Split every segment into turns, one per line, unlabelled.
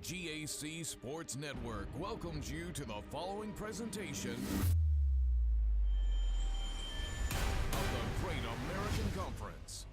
GAC Sports Network welcomes you to the following presentation of the Great American Conference.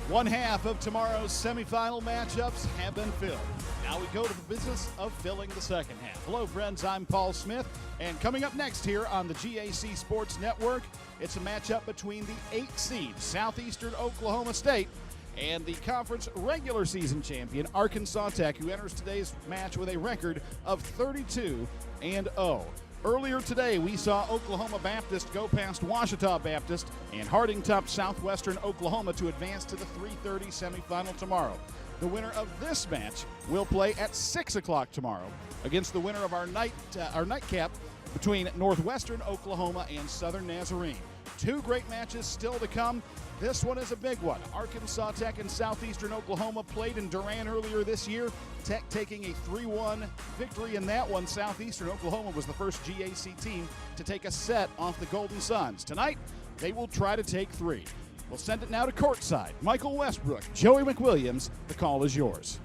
One half of tomorrow's semifinal matchups have been filled. Now we go to the business of filling the second half. Hello, friends. I'm Paul Smith, and coming up next here on the GAC Sports Network, it's a matchup between the 8th seed Southeastern Oklahoma State and the conference regular season champion Arkansas Tech, who enters today's match with a record of 32-0. Earlier today, we saw Oklahoma Baptist go past Ouachita Baptist and Harding topped Southwestern Oklahoma to advance to the 3:30 semifinal tomorrow. The winner of this match will play at 6 o'clock tomorrow against the winner of our nightcap between Northwestern Oklahoma and Southern Nazarene. Two great matches still to come. This one is a big one. Arkansas Tech and Southeastern Oklahoma played in Durant earlier this year. Tech taking a 3-1 victory in that one. Southeastern Oklahoma was the first GAC team to take a set off the Golden Suns. Tonight, they will try to take three. We'll send it now to courtside. Michael Westbrook, Joey McWilliams, the call is yours.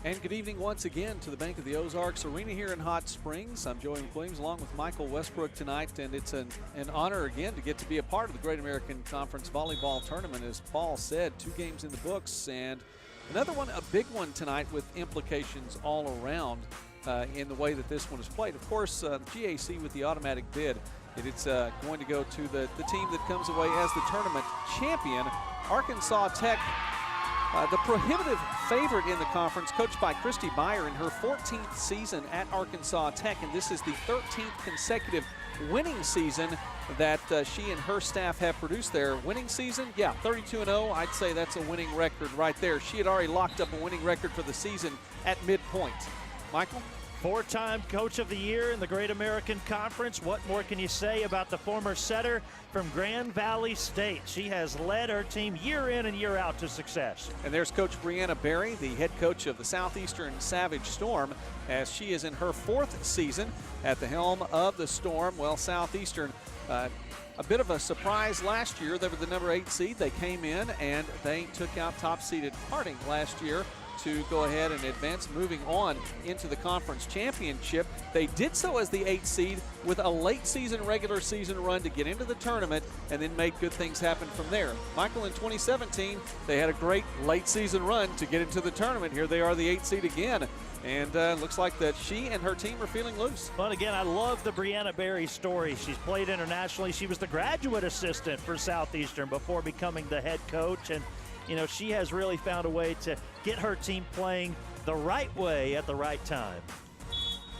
And good evening once again to the Bank of the Ozarks Arena here in Hot Springs. I'm Joey McWilliams along with Michael Westbrook tonight, and it's an honor again to get to be a part of the Great American Conference Volleyball Tournament. As Paul said, 2 games in the books, and another one, a big one tonight with implications all around in the way that this one is played. Of course, the GAC with the automatic bid, it's going to go to the team that comes away as the tournament champion, Arkansas Tech. The prohibitive favorite in the conference, coached by Christy Beyer in her 14th season at Arkansas Tech, and this is the 13th consecutive winning season that she and her staff have produced there. Winning season, yeah, 32-0. I'd say that's a winning record right there. She had already locked up a winning record for the season at midpoint. Michael?
4-time Coach of the Year in the Great American Conference. What more can you say about the former setter from Grand Valley State? She has led her team year in and year out to success.
And there's Coach Brianna Berry, the head coach of the Southeastern Savage Storm, as she is in her 4th season at the helm of the Storm. Well, Southeastern, a bit of a surprise last year. They were the number 8 seed. They came in and they took out top-seeded Harding last year to go ahead and advance, moving on into the conference championship. They did so as the 8th seed with a late season, regular season run to get into the tournament and then made good things happen from there. Michael, in 2017, they had a great late season run to get into the tournament. Here they are, the 8th seed again. And looks like that she and her team are feeling loose.
But again, I love the Brianna Berry story. She's played internationally. She was the graduate assistant for Southeastern before becoming the head coach. And you know, she has really found a way to get her team playing the right way at the right time.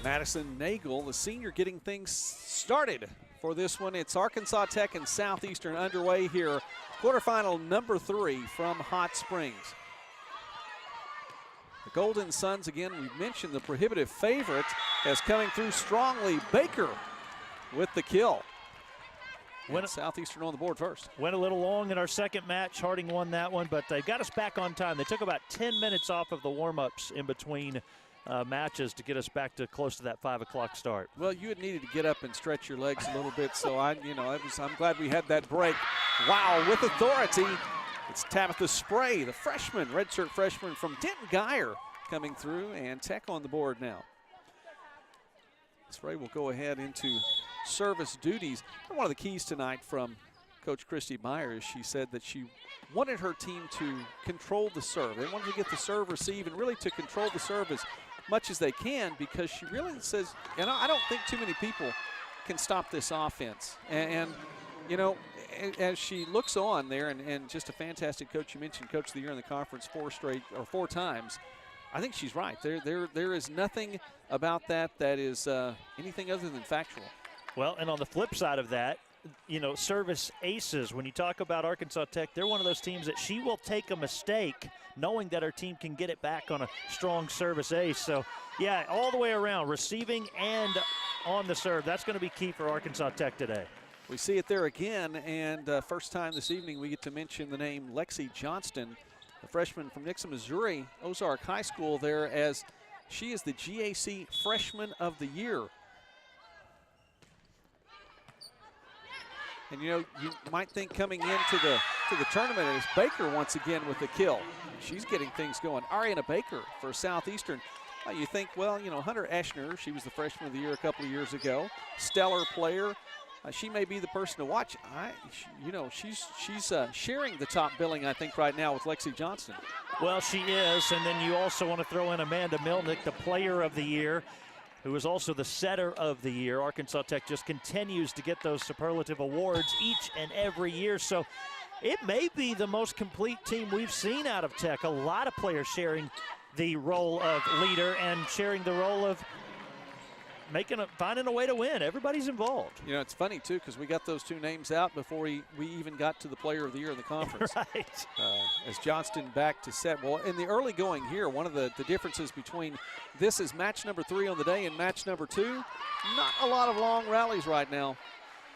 Madison Nagel, the senior, getting things started for this one. It's Arkansas Tech and Southeastern underway here. Quarterfinal number 3 from Hot Springs. The Golden Suns, again, we mentioned the prohibitive favorite as coming through strongly. Baker with the kill. And Southeastern on the board first.
Went a little long in our second match. Harding won that one, but they got us back on time. They took about 10 minutes off of the warm-ups in between matches to get us back to close to that 5 o'clock start.
Well, you had needed to get up and stretch your legs a little bit, so I'm glad we had that break. Wow, with authority, it's Tabitha Spray, the freshman, redshirt freshman from Denton Geyer, coming through, and Tech on the board now. Spray will go ahead into service duties. And one of the keys tonight from Coach Christy Beyer is she said that she wanted her team to control the serve. They wanted to get the serve receive and really to control the serve as much as they can, because she really says, you know, I don't think too many people can stop this offense. And you know, as she looks on there, and just a fantastic coach. You mentioned Coach of the Year in the conference 4 times. I think she's right. There is nothing about that is anything other than factual.
Well, and on the flip side of that, service aces. When you talk about Arkansas Tech, they're one of those teams that she will take a mistake knowing that her team can get it back on a strong service ace. So, yeah, all the way around, receiving and on the serve. That's going to be key for Arkansas Tech today.
We see it there again, and first time this evening we get to mention the name Lexi Johnston, a freshman from Nixa, Missouri, Ozark High School there, as she is the GAC Freshman of the Year. And you might think coming into the tournament is Baker once again with the kill. She's getting things going. Ariana Baker for Southeastern. You think, well, Hunter Eschner, she was the Freshman of the Year a couple of years ago. Stellar player. She may be the person to watch. She's sharing the top billing, I think, right now with Lexi Johnston.
Well, she is, and then you also want to throw in Amanda Milnick, the Player of the Year, who is also the Setter of the Year. Arkansas Tech just continues to get those superlative awards each and every year. So it may be the most complete team we've seen out of Tech. A lot of players sharing the role of leader and sharing the role of finding a way to win. Everybody's involved.
It's funny, too, because we got those two names out before we even got to the Player of the Year in the conference.
Right.
As Johnston back to set. Well, in the early going here, one of the differences between this is match number 3 on the day and match number 2, not a lot of long rallies right now.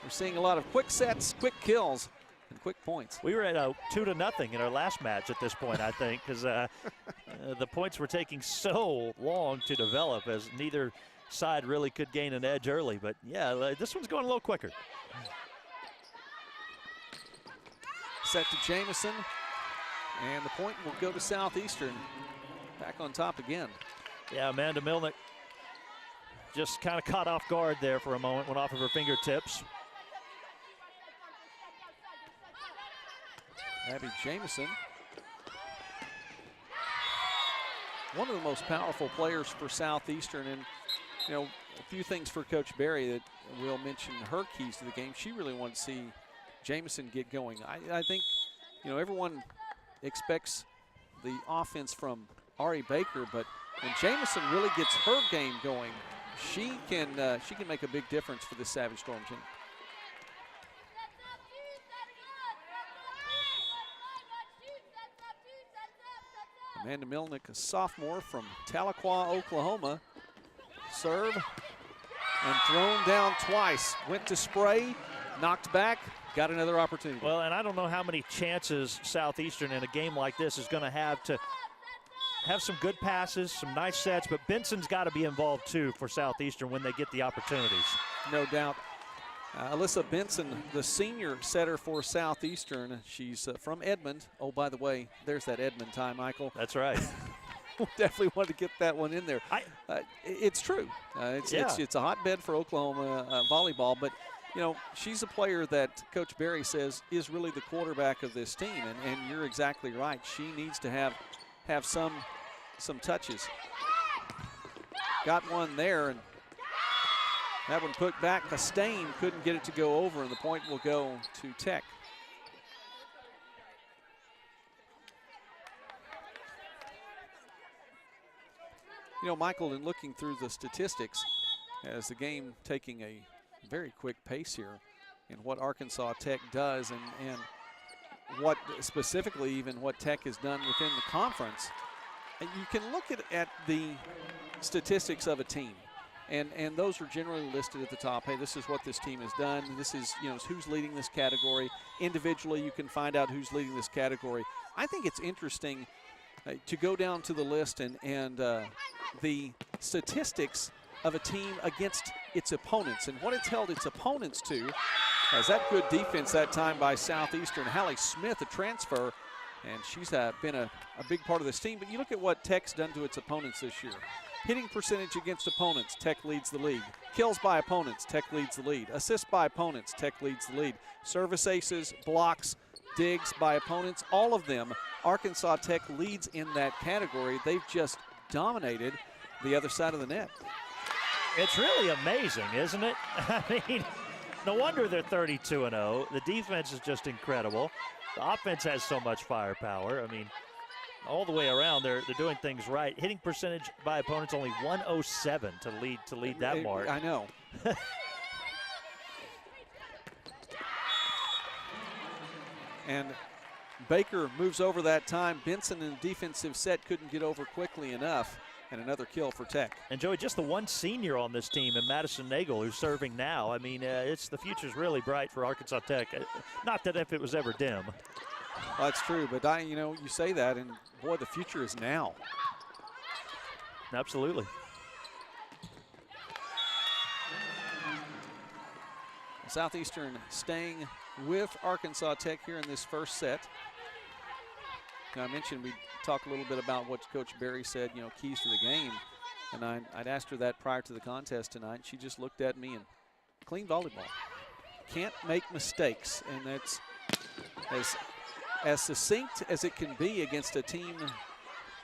We're seeing a lot of quick sets, quick kills, and quick points.
We were at 2-0 in our last match at this point, I think, because the points were taking so long to develop as neither side really could gain an edge early. But, yeah, this one's going a little quicker.
Set to Jamison, and the point will go to Southeastern. Back on top again.
Yeah, Amanda Milnick just kind of caught off guard there for a moment, went off of her fingertips.
Abby Jamison, one of the most powerful players for Southeastern, and a few things for Coach Berry that we'll mention her keys to the game. She really wanted to see Jamison get going. I think, everyone expects the offense from Ari Baker, but when Jamison really gets her game going, she can make a big difference for this Savage Storm team. Amanda Milnick, a sophomore from Tahlequah, Oklahoma. Serve and thrown down twice. Went to spray, knocked back, got another opportunity.
Well, and I don't know how many chances Southeastern in a game like this is going to have some good passes, some nice sets, but Benson's got to be involved too for Southeastern when they get the opportunities.
No doubt. Alyssa Benson, the senior setter for Southeastern. She's from Edmond. Oh, by the way, there's that Edmond time, Michael.
That's right.
Definitely wanted to get that one in there. It's true. It's a hotbed for Oklahoma volleyball, but she's a player that Coach Berry says is really the quarterback of this team, and you're exactly right. She needs to have some touches. Got one there, and that one put back. Costain couldn't get it to go over, and the point will go to Tech. Michael, in looking through the statistics, as the game taking a very quick pace here in what Arkansas Tech does and what specifically even what Tech has done within the conference, you can look at the statistics of a team. And those are generally listed at the top. Hey, this is what this team has done. This is, who's leading this category. Individually, you can find out who's leading this category. I think it's interesting to go down to the list and the statistics of a team against its opponents and what it's held its opponents to. As that good defense that time by Southeastern. Hallie Smith, a transfer, and she's been a big part of this team. But you look at what Tech's done to its opponents this year. Hitting percentage against opponents, Tech leads the league. Kills by opponents, Tech leads the lead. Assists by opponents, Tech leads the lead. Service aces, blocks, digs by opponents, all of them, Arkansas Tech leads in that category. They've just dominated the other side of the net.
It's really amazing, isn't it? I mean, no wonder they're 32-0. The defense is just incredible. The offense has so much firepower. I mean, all the way around, they're doing things right. Hitting percentage by opponents only 107 to lead that mark.
I know. And Baker moves over that time. Benson in the defensive set couldn't get over quickly enough. And another kill for Tech.
And Joey, just the one senior on this team, and Madison Nagel, who's serving now. I mean, the future's really bright for Arkansas Tech. Not that if it was ever dim.
Well, that's true, but you say that, and boy, the future is now.
Absolutely.
Southeastern staying with Arkansas Tech here in this first set. Now, I mentioned we talk a little bit about what Coach Berry said, keys to the game. And I'd asked her that prior to the contest tonight. She just looked at me and clean volleyball. Can't make mistakes. And that's as succinct as it can be against a team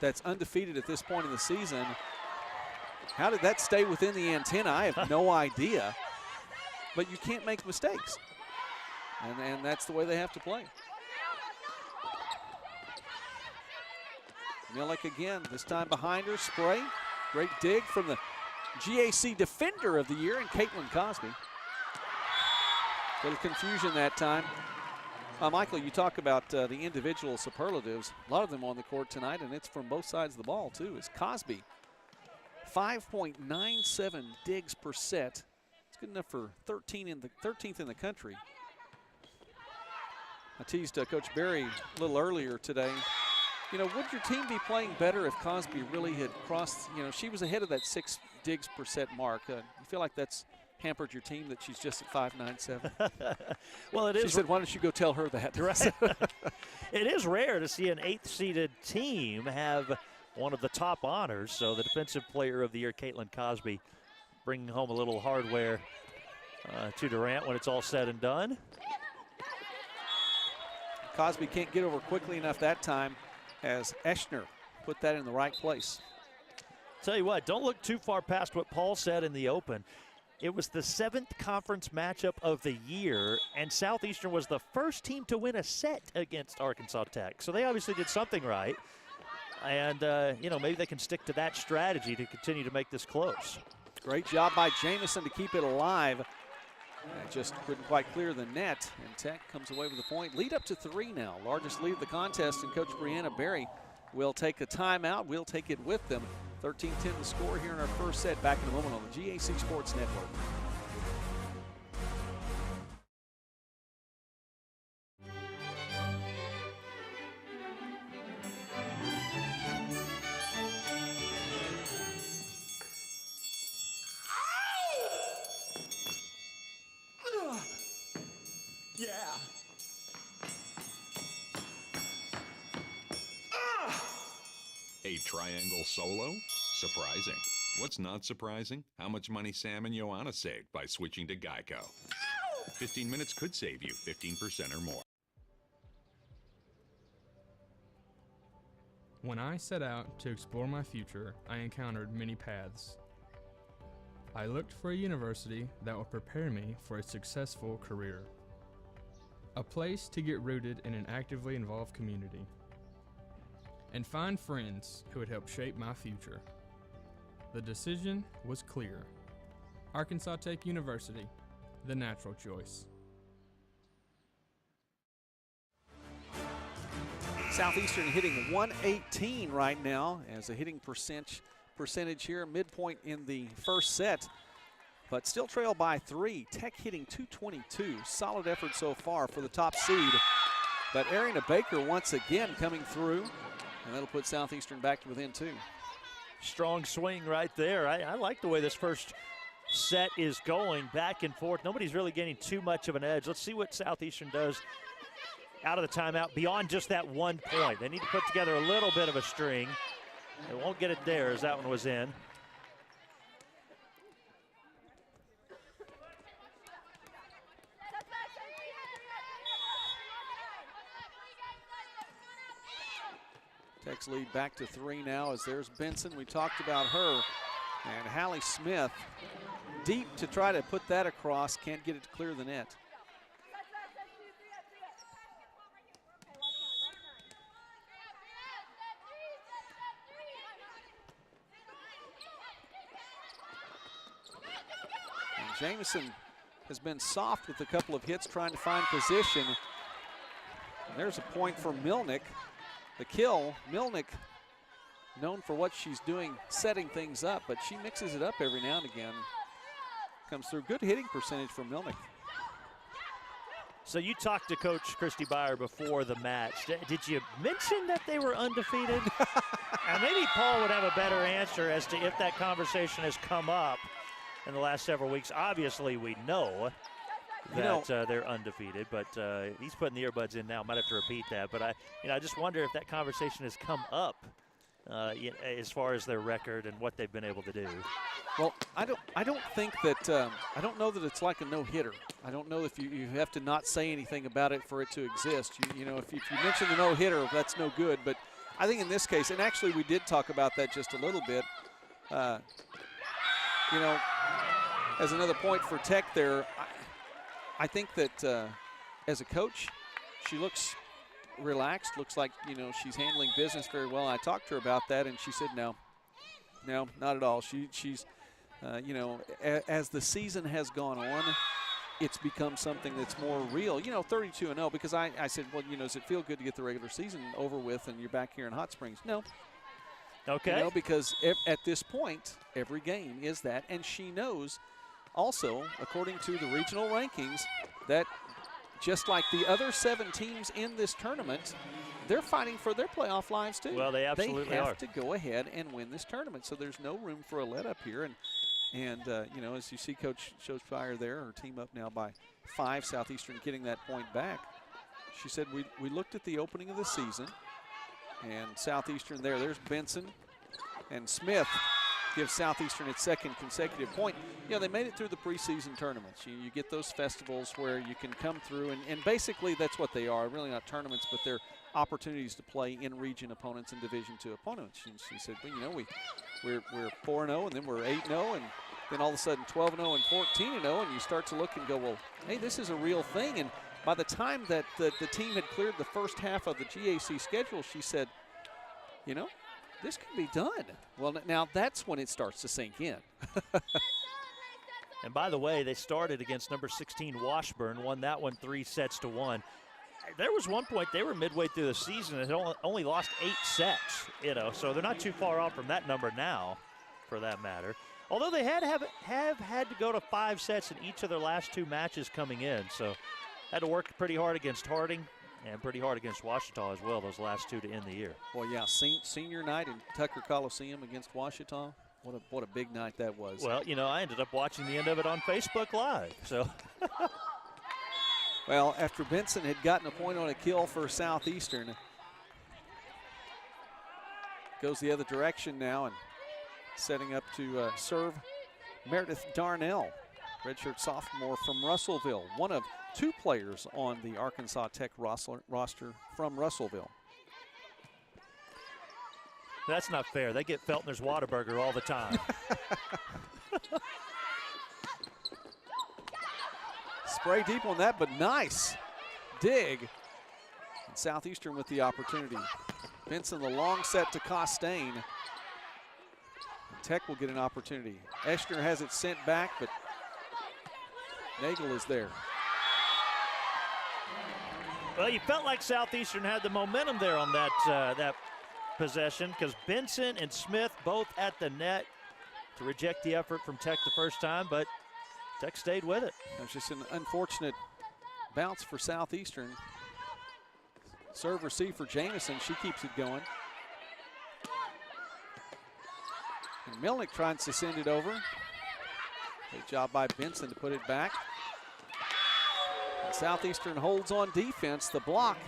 that's undefeated at this point in the season. How did that stay within the antenna? I have no idea. But you can't make mistakes. And that's the way they have to play. Millick again, this time behind her, spray. Great dig from the GAC Defender of the Year in Caitlin Cosby. Little confusion that time. Michael, you talk about the individual superlatives. A lot of them on the court tonight, and it's from both sides of the ball, too. It's Cosby, 5.97 digs per set. It's good enough for 13th in the country. I teased Coach Berry a little earlier today. Would your team be playing better if Cosby really had crossed, she was ahead of that 6 digs per set mark. You feel like that's hampered your team that she's just at 5.97?
Well, it is.
She said, why don't you go tell her that?
Right. It is rare to see an 8th-seeded team have one of the top honors. So the Defensive Player of the Year, Caitlin Cosby, bringing home a little hardware to Durant when it's all said and done.
Cosby can't get over quickly enough that time, as Eschner put that in the right place.
Tell you what, don't look too far past what Paul said in the open. It was the 7th conference matchup of the year, and Southeastern was the first team to win a set against Arkansas Tech. So they obviously did something right. And, maybe they can stick to that strategy to continue to make this close.
Great job by Jamison to keep it alive. Just couldn't quite clear the net, and Tech comes away with a point. Lead up to 3 now, largest lead of the contest, and Coach Brianna Berry will take a timeout. We'll take it with them. 13-10 the score here in our first set. Back in a moment on the GAC Sports Network.
A triangle solo? Surprising. What's not surprising? How much money Sam and Joanna saved by switching to Geico. 15 minutes could save you 15% or more.
When I set out to explore my future, I encountered many paths. I looked for a university that would prepare me for a successful career. A place to get rooted in an actively involved community. And find friends who would help shape my future. The decision was clear. Arkansas Tech University, the natural choice.
Southeastern hitting 118 right now as a hitting percentage here, midpoint in the first set, but still trail by 3. Tech hitting 222. Solid effort so far for the top seed. But Ariana Baker once again coming through, and that'll put Southeastern back to within 2.
Strong swing right there. I like the way this first set is going back and forth. Nobody's really getting too much of an edge. Let's see what Southeastern does out of the timeout beyond just that 1 point. They need to put together a little bit of a string. They won't get it there as that one was in.
Tech's lead back to 3 now as there's Benson. We talked about her. And Hallie Smith deep to try to put that across. Can't get it to clear the net. And Jamison has been soft with a couple of hits trying to find position. There's a point for Milnick. The kill, Milnick, known for what she's doing, setting things up, but she mixes it up every now and again. Comes through. Good hitting percentage for Milnick.
So you talked to Coach Christy Byer before the match. Did you mention that they were undefeated? And maybe Paul would have a better answer as to if that conversation has come up in the last several weeks. Obviously, we know that they're undefeated, but he's putting the earbuds in now. Might have to repeat that, but I just wonder if that conversation has come up as far as their record and what they've been able to do.
Well, I don't think that I don't know that it's like a no-hitter. I don't know if you have to not say anything about it for it to exist. You know, if you mention the no-hitter, that's no good. But I think in this case, and actually we did talk about that just a little bit. You know, as another point for Tech there, I think that as a coach, she looks relaxed. Looks like, you know, she's handling business very well. I talked to her about that, and she said no, not at all. She's you know, as the season has gone on, it's become something that's more real. You know, 32-0, because I said, well, you know, does it feel good to get the regular season over with and you're back here in Hot Springs? No.
Okay.
You know, because at this point, every game is that, and she knows also, according to the regional rankings, that just like the other 7 teams in this tournament, they're fighting for their playoff lives too.
Well, they absolutely
are. They have to go ahead and win this tournament, so there's no room for a let-up here. And you know, as you see Coach shows fire there, her team up now by 5, Southeastern getting that point back. She said, we looked at the opening of the season, and Southeastern there's Benson, and Smith gives Southeastern its 2nd consecutive point. You know, they made it through the preseason tournaments. You get those festivals where you can come through, and basically that's what they are. Really not tournaments, but they're opportunities to play in region opponents and Division II opponents. And she said, well, you know, we're 4-0, and then we're 8-0, and then all of a sudden 12-0 and 14-0, and you start to look and go, well, hey, this is a real thing. And by the time that the team had cleared the first half of the GAC schedule, she said, you know, this can be done. Well, now that's when it starts to sink in.
And by the way, they started against number 16 Washburn, won that one 3-1. There was one point they were midway through the season and had only lost 8 sets, you know, so they're not too far off from that number now, for that matter. Although they have had to go to 5 sets in each of their last 2 matches coming in, so had to work pretty hard against Harding and pretty hard against Washita as well, those last 2 to end the year.
Well, yeah, senior night in Tucker Coliseum against Washita. What a big night that was.
Well, you know, I ended up watching the end of it on Facebook Live, so.
Well, after Benson had gotten a point on a kill for Southeastern, goes the other direction now and setting up to serve Meredith Darnell, redshirt sophomore from Russellville, one of 2 players on the Arkansas Tech roster from Russellville.
That's not fair. They get Feltner's Whataburger all the time.
Spray deep on that, but nice dig. And Southeastern with the opportunity. Benson the long set to Costain. Tech will get an opportunity. Eschner has it sent back, but Nagel is there.
Well, you felt like Southeastern had the momentum there on that possession, because Benson and Smith both at the net to reject the effort from Tech the first time, but Tech stayed with it.
It was just an unfortunate bounce for Southeastern. Serve receive for Jamison. She keeps it going. And Milnick tries to send it over. Great job by Benson to put it back. And Southeastern holds on defense, the block,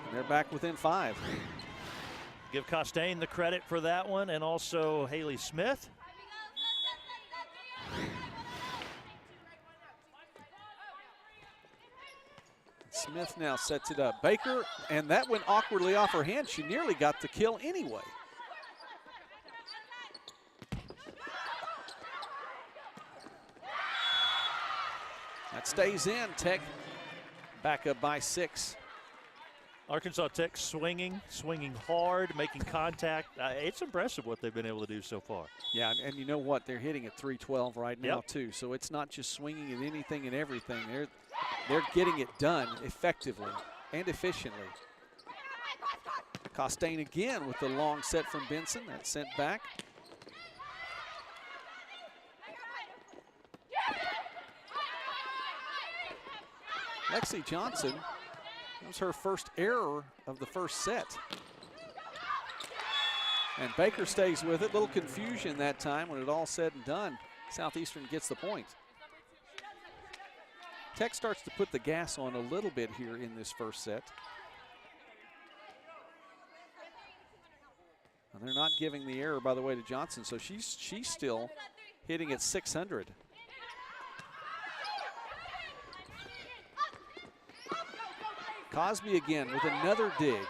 and they're back within 5.
Give Costain the credit for that one, and also Haley Smith.
Smith now sets it up. Baker, and that went awkwardly off her hand. She nearly got the kill anyway. That stays in. Tech back up by 6.
Arkansas Tech swinging hard, making contact. It's impressive what they've been able to do so far.
Yeah, and you know what? They're hitting at 312 right now,
Yep.
too. So it's not just swinging at anything and everything. They're getting it done effectively. and efficiently. Costain again with the long set from Benson. That's sent back. Lexi Johnson, that was her first error of the first set. And Baker stays with it. Little confusion that time when it all said and done. Southeastern gets the point. Tech starts to put the gas on a little bit here in this first set. And they're not giving the error, by the way, to Johnson, so she's still hitting at 600. Cosby again with another dig.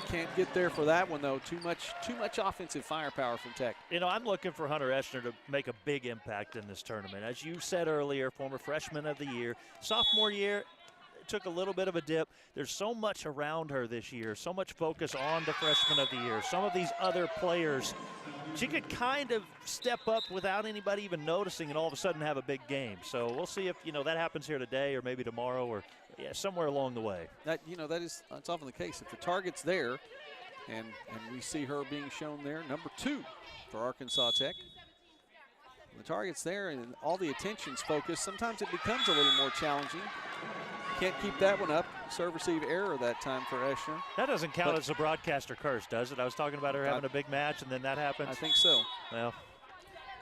Can't get there for that one, though. Too much offensive firepower from Tech.
You know, I'm looking for Hunter Eschner to make a big impact in this tournament. As you said earlier, former freshman of the year. Sophomore year, took a little bit of a dip. There's so much around her this year, so much focus on the freshman of the year. Some of these other players, she could kind of step up without anybody even noticing and all of a sudden have a big game. So we'll see if, that happens here today or maybe tomorrow or somewhere along the way.
That's often the case. If the target's there and we see her being shown there, number 2 for Arkansas Tech. When the target's there and all the attention's focused, sometimes it becomes a little more challenging. Can't keep that one up. Serve receive error that time for Eschner.
That doesn't count as a broadcaster curse, does it? I was talking about her having a big match and then that happens.
I think so.
Well,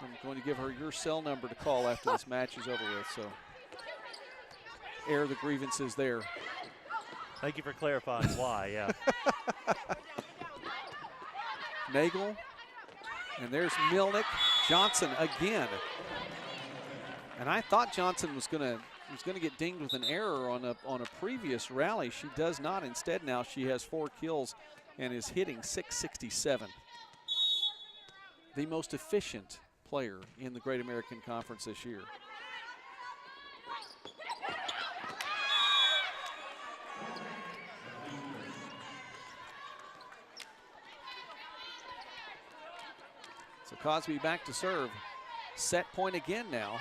I'm going to give her your cell number to call after this match is over with. So air the grievances there.
Thank you for clarifying why, yeah.
Nagel. And there's Milnick. Johnson again. And I thought Johnson was going to get dinged with an error on a previous rally. She does not. Instead, now she has 4 kills and is hitting .667. The most efficient player in the Great American Conference this year. So Cosby back to serve. Set point again now.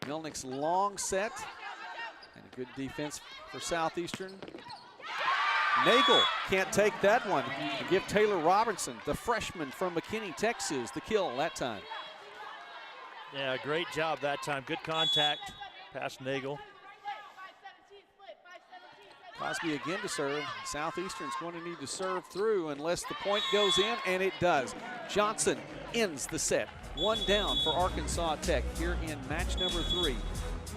Milnick's long set, and a good defense for Southeastern. Nagel can't take that one. To give Taylor Robertson, the freshman from McKinney, Texas, the kill that time.
Yeah, great job that time. Good contact past Nagel.
Cosby again to serve. Southeastern's going to need to serve through unless the point goes in, and it does. Johnson ends the set. 1 down for Arkansas Tech here in match number 3.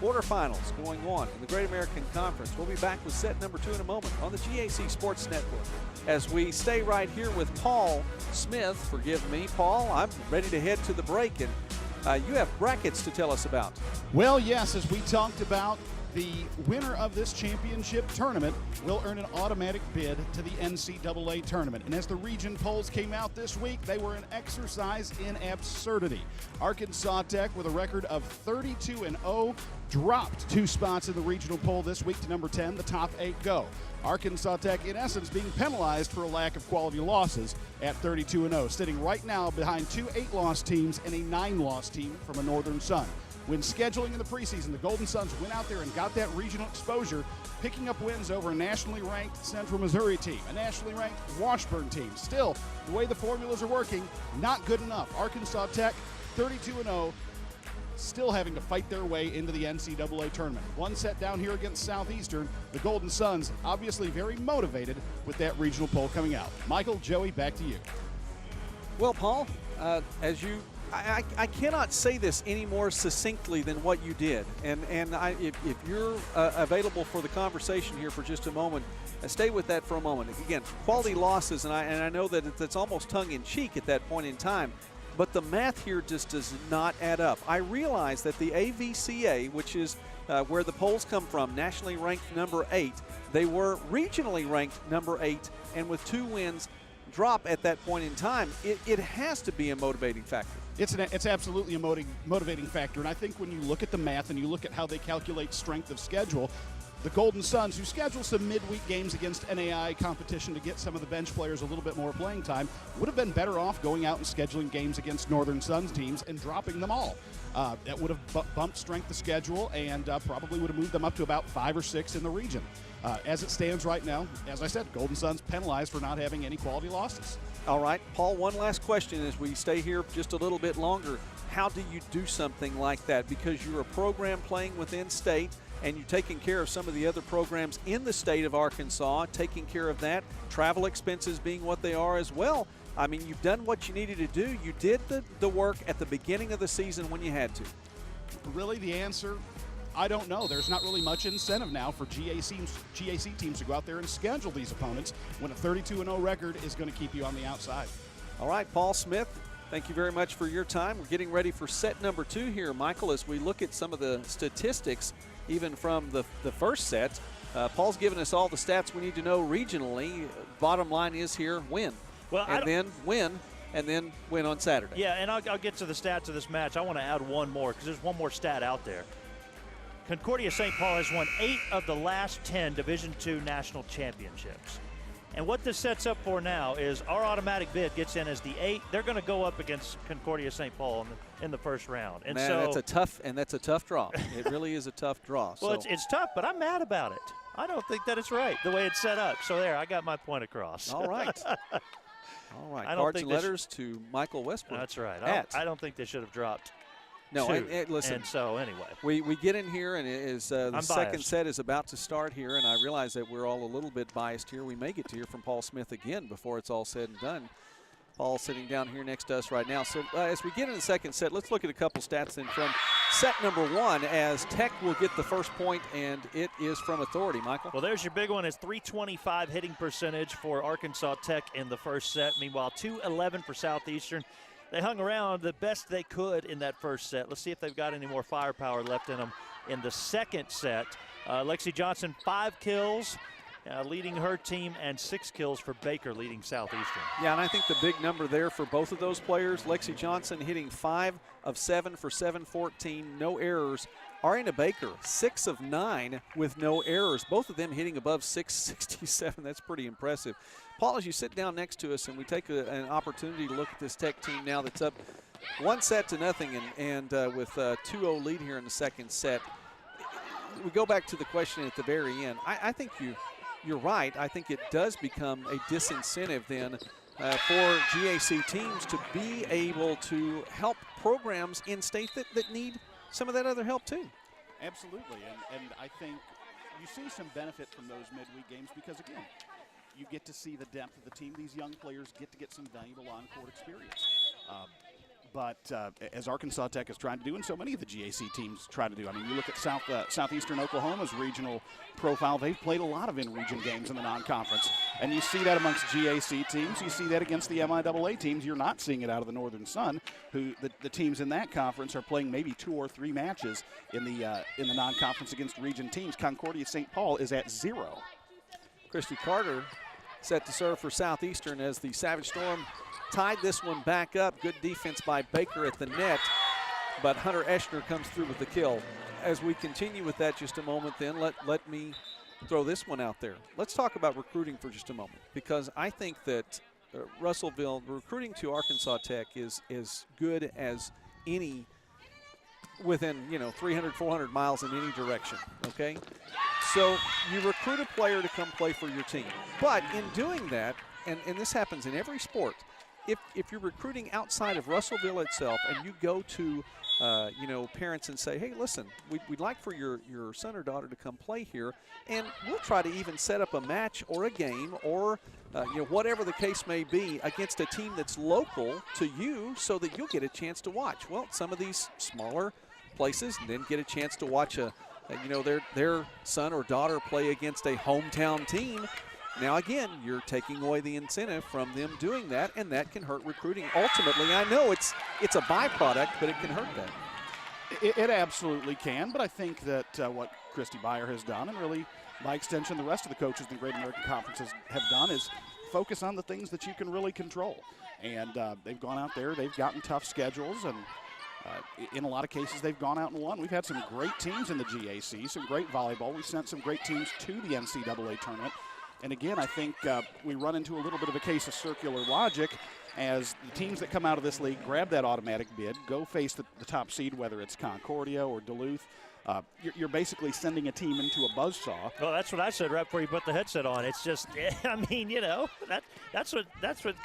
Quarterfinals going on in the Great American Conference. We'll be back with set number 2 in a moment on the GAC Sports Network. As we stay right here with Paul Smith, forgive me, Paul, I'm ready to head to the break, and you have brackets to tell us about.
Well, yes, as we talked about, the winner of this championship tournament will earn an automatic bid to the NCAA tournament. And as the region polls came out this week, they were an exercise in absurdity. Arkansas Tech, with a record of 32-0, dropped 2 spots in the regional poll this week to number 10. The top 8 go. Arkansas Tech, in essence, being penalized for a lack of quality losses at 32-0, sitting right now behind 2 8-loss teams and a 9-loss team from a Northern Sun. When scheduling in the preseason, the Golden Suns went out there and got that regional exposure, picking up wins over a nationally ranked Central Missouri team, a nationally ranked Washburn team. Still, the way the formulas are working, not good enough. Arkansas Tech, 32-0, still having to fight their way into the NCAA tournament. 1 set down here against Southeastern. The Golden Suns obviously very motivated with that regional poll coming out. Michael, Joey, back to you.
Well, Paul, I cannot say this any more succinctly than what you did. And if you're available for the conversation here for just a moment, stay with that for a moment. Again, quality losses, and I know that it's almost tongue-in-cheek at that point in time, but the math here just does not add up. I realize that the AVCA, which is where the polls come from, nationally ranked number 8, they were regionally ranked number 8, and with 2 wins drop at that point in time, it has to be a motivating factor.
It's absolutely a motivating factor, and I think when you look at the math and you look at how they calculate strength of schedule, The Golden Suns, who schedule some midweek games against NAI competition to get some of the bench players a little bit more playing time, would have been better off going out and scheduling games against Northern Suns teams and dropping them all. That would have bumped strength of schedule and probably would have moved them up to about 5 or 6 in the region. As it stands right now, as I said, Golden Suns penalized for not having any quality losses.
All right, Paul, one last question as we stay here just a little bit longer. How do you do something like that? Because you're a program playing within state, and you're taking care of some of the other programs in the state of Arkansas, taking care of that, travel expenses being what they are as well. I mean, you've done what you needed to do. You did the work at the beginning of the season when you had to.
Really, the answer, I don't know. There's not really much incentive now for GAC teams to go out there and schedule these opponents when a 32-0 record is going to keep you on the outside.
All right, Paul Smith, thank you very much for your time. We're getting ready for set number 2 here, Michael, as we look at some of the statistics, even from the first set. Paul's given us all the stats we need to know regionally. Bottom line is here, win.
Well,
and then win, and then win on Saturday.
Yeah, and I'll get to the stats of this match. I want to add one more because there's one more stat out there. Concordia St. Paul has won 8 of the last 10 Division II national championships. And what this sets up for now is our automatic bid gets in as the 8. They're going to go up against Concordia St. Paul in the first round. And
man,
so
that's a tough draw. It really is a tough draw.
Well, it's tough, but I'm mad about it. I don't think that it's right the way it's set up. So there, I got my point across.
All right. All right.
I don't
Cards
think
and letters to Michael Westbrook.
That's right. I don't think they should have dropped.
No, listen.
And so anyway,
we get in here, and the second
biased.
set is about to start here, and I realize that we're all a little bit biased here. We may get to hear from Paul Smith again before it's all said and done. Paul sitting down here next to us right now. So as we get in the second set, let's look at a couple stats then from set number 1, as Tech will get the first point, and it is from Authority. Michael?
Well, there's your big one, is 325 hitting percentage for Arkansas Tech in the first set. Meanwhile, 211 for Southeastern. They hung around the best they could in that first set. Let's see if they've got any more firepower left in them in the second set. Lexi Johnson, 5 kills, leading her team, and 6 kills for Baker, leading Southeastern.
Yeah, and I think the big number there for both of those players, Lexi Johnson hitting 5 of 7 for 714, no errors. Ariana Baker, 6 of 9 with no errors. Both of them hitting above 667. That's pretty impressive. Paul, as you sit down next to us and we take an opportunity to look at this Tech team now that's up 1-0 and with a 2-0 lead here in the second set, we go back to the question at the very end. I think you're right. I think it does become a disincentive then for GAC teams to be able to help programs in state that need some of that other help too.
Absolutely, and I think you see some benefit from those midweek games because, again, you get to see the depth of the team. These young players get some valuable on-court experience. But as Arkansas Tech is trying to do, and so many of the GAC teams try to do. I mean, you look at Southeastern Oklahoma's regional profile. They've played a lot of in-region games in the non-conference. And you see that amongst GAC teams. You see that against the MIAA teams. You're not seeing it out of the Northern Sun, who the teams in that conference are playing maybe 2 or 3 matches in the non-conference against region teams. Concordia St. Paul is at 0.
Christy Carter set to serve for Southeastern as the Savage Storm tied this one back up. Good defense by Baker at the net, but Hunter Eschner comes through with the kill. As we continue with that just a moment then, let me throw this one out there. Let's talk about recruiting for just a moment, because I think that Russellville, recruiting to Arkansas Tech is as good as any within 300, 400 miles in any direction, okay? So you recruit a player to come play for your team. But in doing that, and this happens in every sport, if you're recruiting outside of Russellville itself and you go to parents and say, hey, listen, we'd like for your son or daughter to come play here, and we'll try to even set up a match or a game or whatever the case may be against a team that's local to you so that you'll get a chance to watch. Well, some of these smaller places then get a chance to watch their son or daughter play against a hometown team. Now, again, you're taking away the incentive from them doing that, and that can hurt recruiting. Ultimately, I know it's a byproduct, but it can hurt that.
It absolutely can, but I think that what Christy Beyer has done, and really, by extension, the rest of the coaches in the Great American Conferences have done, is focus on the things that you can really control. And they've gone out there, they've gotten tough schedules, and In a lot of cases, they've gone out and won. We've had some great teams in the GAC, some great volleyball. We've sent some great teams to the NCAA tournament. And again, I think we run into a little bit of a case of circular logic as the teams that come out of this league grab that automatic bid, go face the top seed, whether it's Concordia or Duluth. You're basically sending a team into a buzzsaw.
Well, that's what I said right before you put the headset on. It's just, I mean, you know, that's what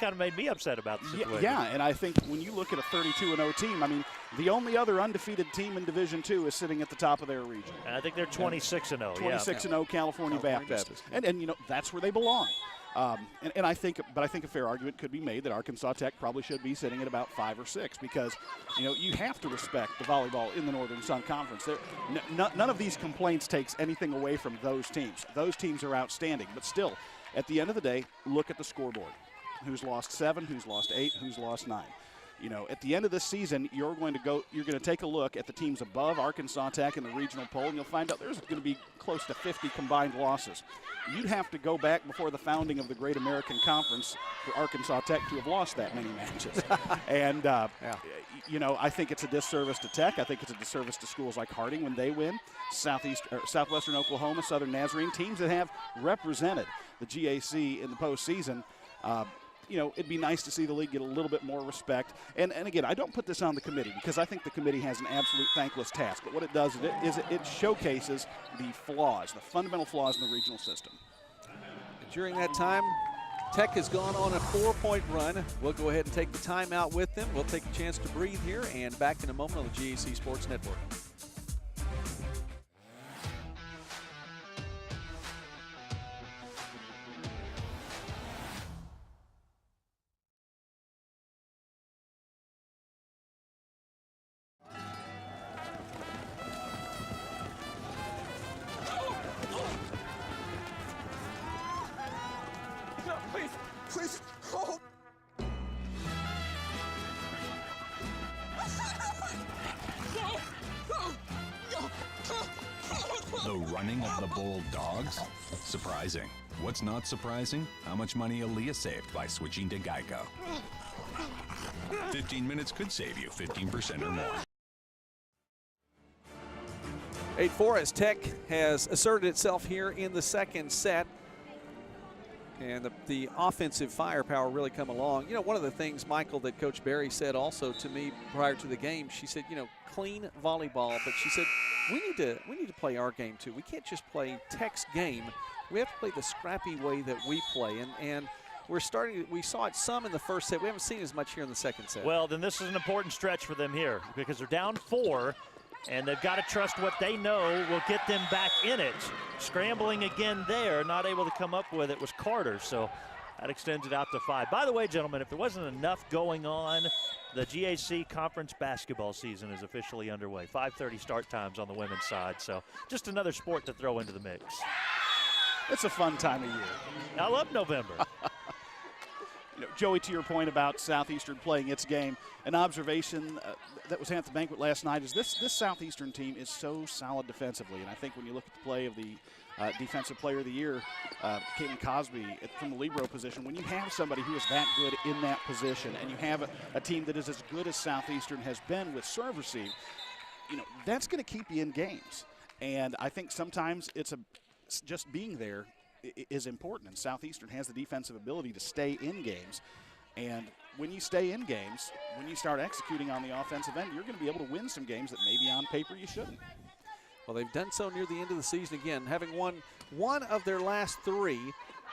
kind of made me upset about the situation.
Yeah, and I think when you look at a 32-0 team, I mean, the only other undefeated team in Division II is sitting at the top of their region.
And I think they're 26-0.
26-0 California Baptist. And you know, that's where they belong. And I think a fair argument could be made that Arkansas Tech probably should be sitting at about 5 or 6 because, you know, you have to respect the volleyball in the Northern Sun Conference. None of these complaints takes anything away from those teams. Those teams are outstanding, but still, at the end of the day, look at the scoreboard. Who's lost 7, who's lost 8, who's lost 9. You know, at the end of this season, you're going to take a look at the teams above Arkansas Tech in the regional poll, and you'll find out there's going to be close to 50 combined losses. You'd have to go back before the founding of the Great American Conference for Arkansas Tech to have lost that many matches. And, you know, I think it's a disservice to Tech. I think it's a disservice to schools like Harding when they win, Southwestern Oklahoma, Southern Nazarene, teams that have represented the GAC in the postseason. You know, it'd be nice to see the league get a little bit more respect. And again, I don't put this on the committee because I think the committee has an absolute thankless task. But what it does is it showcases the flaws, the fundamental flaws in the regional system.
During that time, Tech has gone on a 4-point run. We'll go ahead and take the timeout with them. We'll take a chance to breathe here and back in a moment on the GAC Sports Network.
Please, hold.
The running of the Bulldogs? Surprising. What's not surprising? How much money Aaliyah saved by switching to Geico. 15 minutes could save you 15% or more.
8-4 as Tech has asserted itself here in the second set. And the offensive firepower really come along. You know, one of the things, Michael, that Coach Berry said also to me prior to the game, she said, you know, clean volleyball, but she said, we need to play our game too. We can't just play Tech's game. We have to play the scrappy way that we play. And we saw it some in the first set. We haven't seen as much here in the second set.
Well, then this is an important stretch for them here because they're down 4. And they've got to trust what they know will get them back in it. Scrambling again there, not able to come up with it was Carter, so that extends it out to 5. By the way, gentlemen, if there wasn't enough going on, the GAC conference basketball season is officially underway. 5:30 start times on the women's side, so just another sport to throw into the mix.
It's a fun time of year.
I love November.
You know, Joey, to your point about Southeastern playing its game, an observation that was at the banquet last night is this Southeastern team is so solid defensively. And I think when you look at the play of the Defensive Player of the Year, Caitlin Cosby from the libero position, when you have somebody who is that good in that position and you have a team that is as good as Southeastern has been with serve receive, you know, that's going to keep you in games. And I think sometimes just being there is important, and Southeastern has the defensive ability to stay in games. And when you stay in games, when you start executing on the offensive end, you're going to be able to win some games that maybe on paper you shouldn't.
Well, they've done so near the end of the season again, having won 1 of their last 3,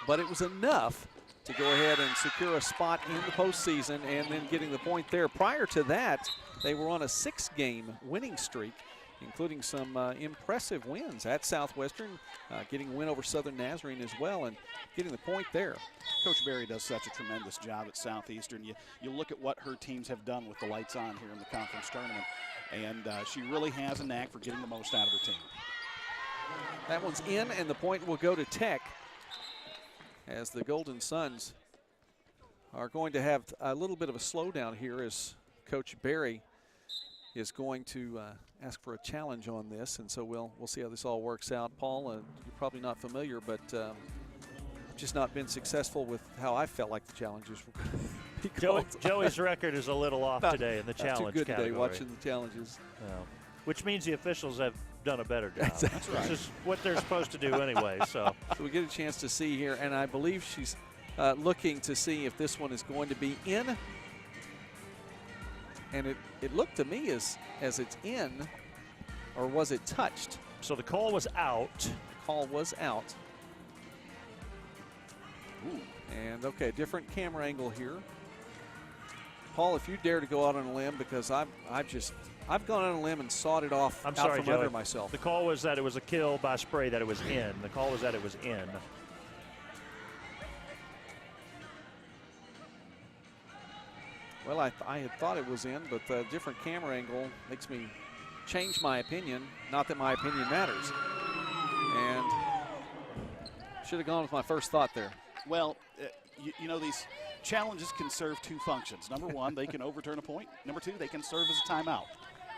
but it was enough to go ahead and secure a spot in the postseason and then getting the point there. Prior to that, they were on a 6-game winning streak, including some impressive wins at Southwestern, getting a win over Southern Nazarene as well, and getting the point there.
Coach Berry does such a tremendous job at Southeastern. You look at what her teams have done with the lights on here in the conference tournament, and she really has a knack for getting the most out of her team.
That one's in, and the point will go to Tech as the Golden Suns are going to have a little bit of a slowdown here as Coach Berry is going to ask for a challenge on this, and so we'll see how this all works out. Paul, you're probably not familiar, but just not been successful with how I felt like the challenges were
Joey's record is a little off today in the challenge
good
category.
Today watching the challenges.
Which means the officials have done a better job.
That's right.
Which is what they're supposed to do anyway. So
we get a chance to see here, and I believe she's looking to see if this one is going to be in. And it looked to me as it's in, or was it touched?
So the call was out.
Call was out. Ooh. And okay, different camera angle here. Paul, if you dare to go out on a limb, because I've gone on a limb and sawed it off
I'm sorry,
from
Joey.
under myself.
The call was that it was a kill by spray, that it was in. The call was that it was in.
Well, I had thought it was in, but the different camera angle makes me change my opinion. Not that my opinion matters. And should have gone with my first thought there.
Well, you know, these challenges can serve two functions. Number one, they can overturn a point. Number two, they can serve as a timeout.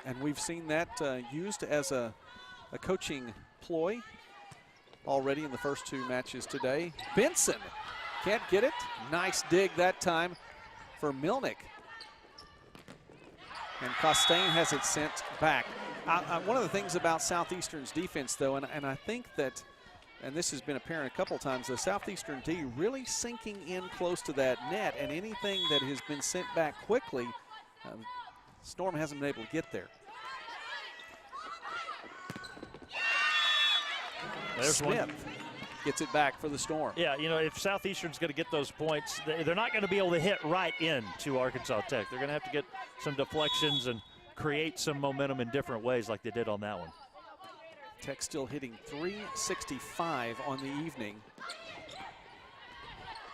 And we've seen that used as a coaching ploy already in the first two matches today. Benson can't get it. Nice dig that time for Milnick. And Costain has it sent back. One of the things about Southeastern's defense, though, and I think that, and this has been apparent a couple times, the Southeastern D really sinking in close to that net, and anything that has been sent back quickly, Storm hasn't been able to get there.
There's
Smith
one.
Gets it back for the Storm.
Yeah, you know, if Southeastern's going to get those points, they're not going to be able to hit right into Arkansas Tech. They're going to have to get some deflections and create some momentum in different ways like they did on that one.
Tech still hitting .365 on the evening.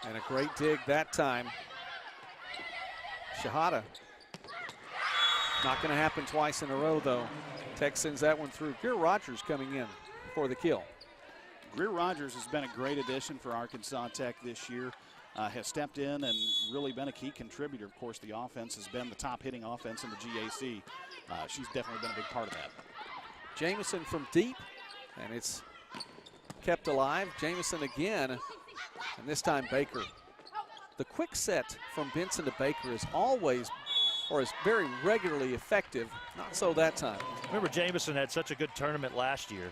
And a great dig that time. Shahada. Not going to happen twice in a row, though. Tech sends that one through. Greer Rogers coming in for the kill.
Greer Rogers has been a great addition for Arkansas Tech this year. Has stepped in and really been a key contributor. Of course, the offense has been the top hitting offense in the GAC. She's definitely been a big part of that.
Jamison from deep, and it's kept alive. Jamison again, and this time Baker. The quick set from Benson to Baker is always, or is very regularly effective. Not so that time.
Remember, Jamison had such a good tournament last year,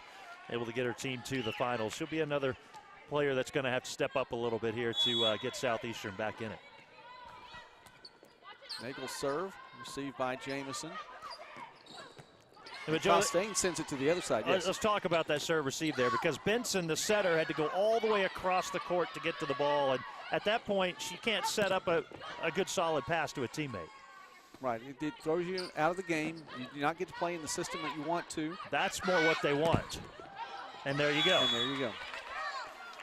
able to get her team to the finals. She'll be another player that's going to have to step up a little bit here to get Southeastern back in it.
Nagel serve, received by Jamison.
But Joe,
Costain sends it to the other side. Yes.
Let's talk about that serve receive there, because Benson, the setter, had to go all the way across the court to get to the ball. And at that point, she can't set up a good solid pass to a teammate.
Right, it throws you out of the game. You do not get to play in the system that you want to.
That's more what they want. And there you go.
And there you go.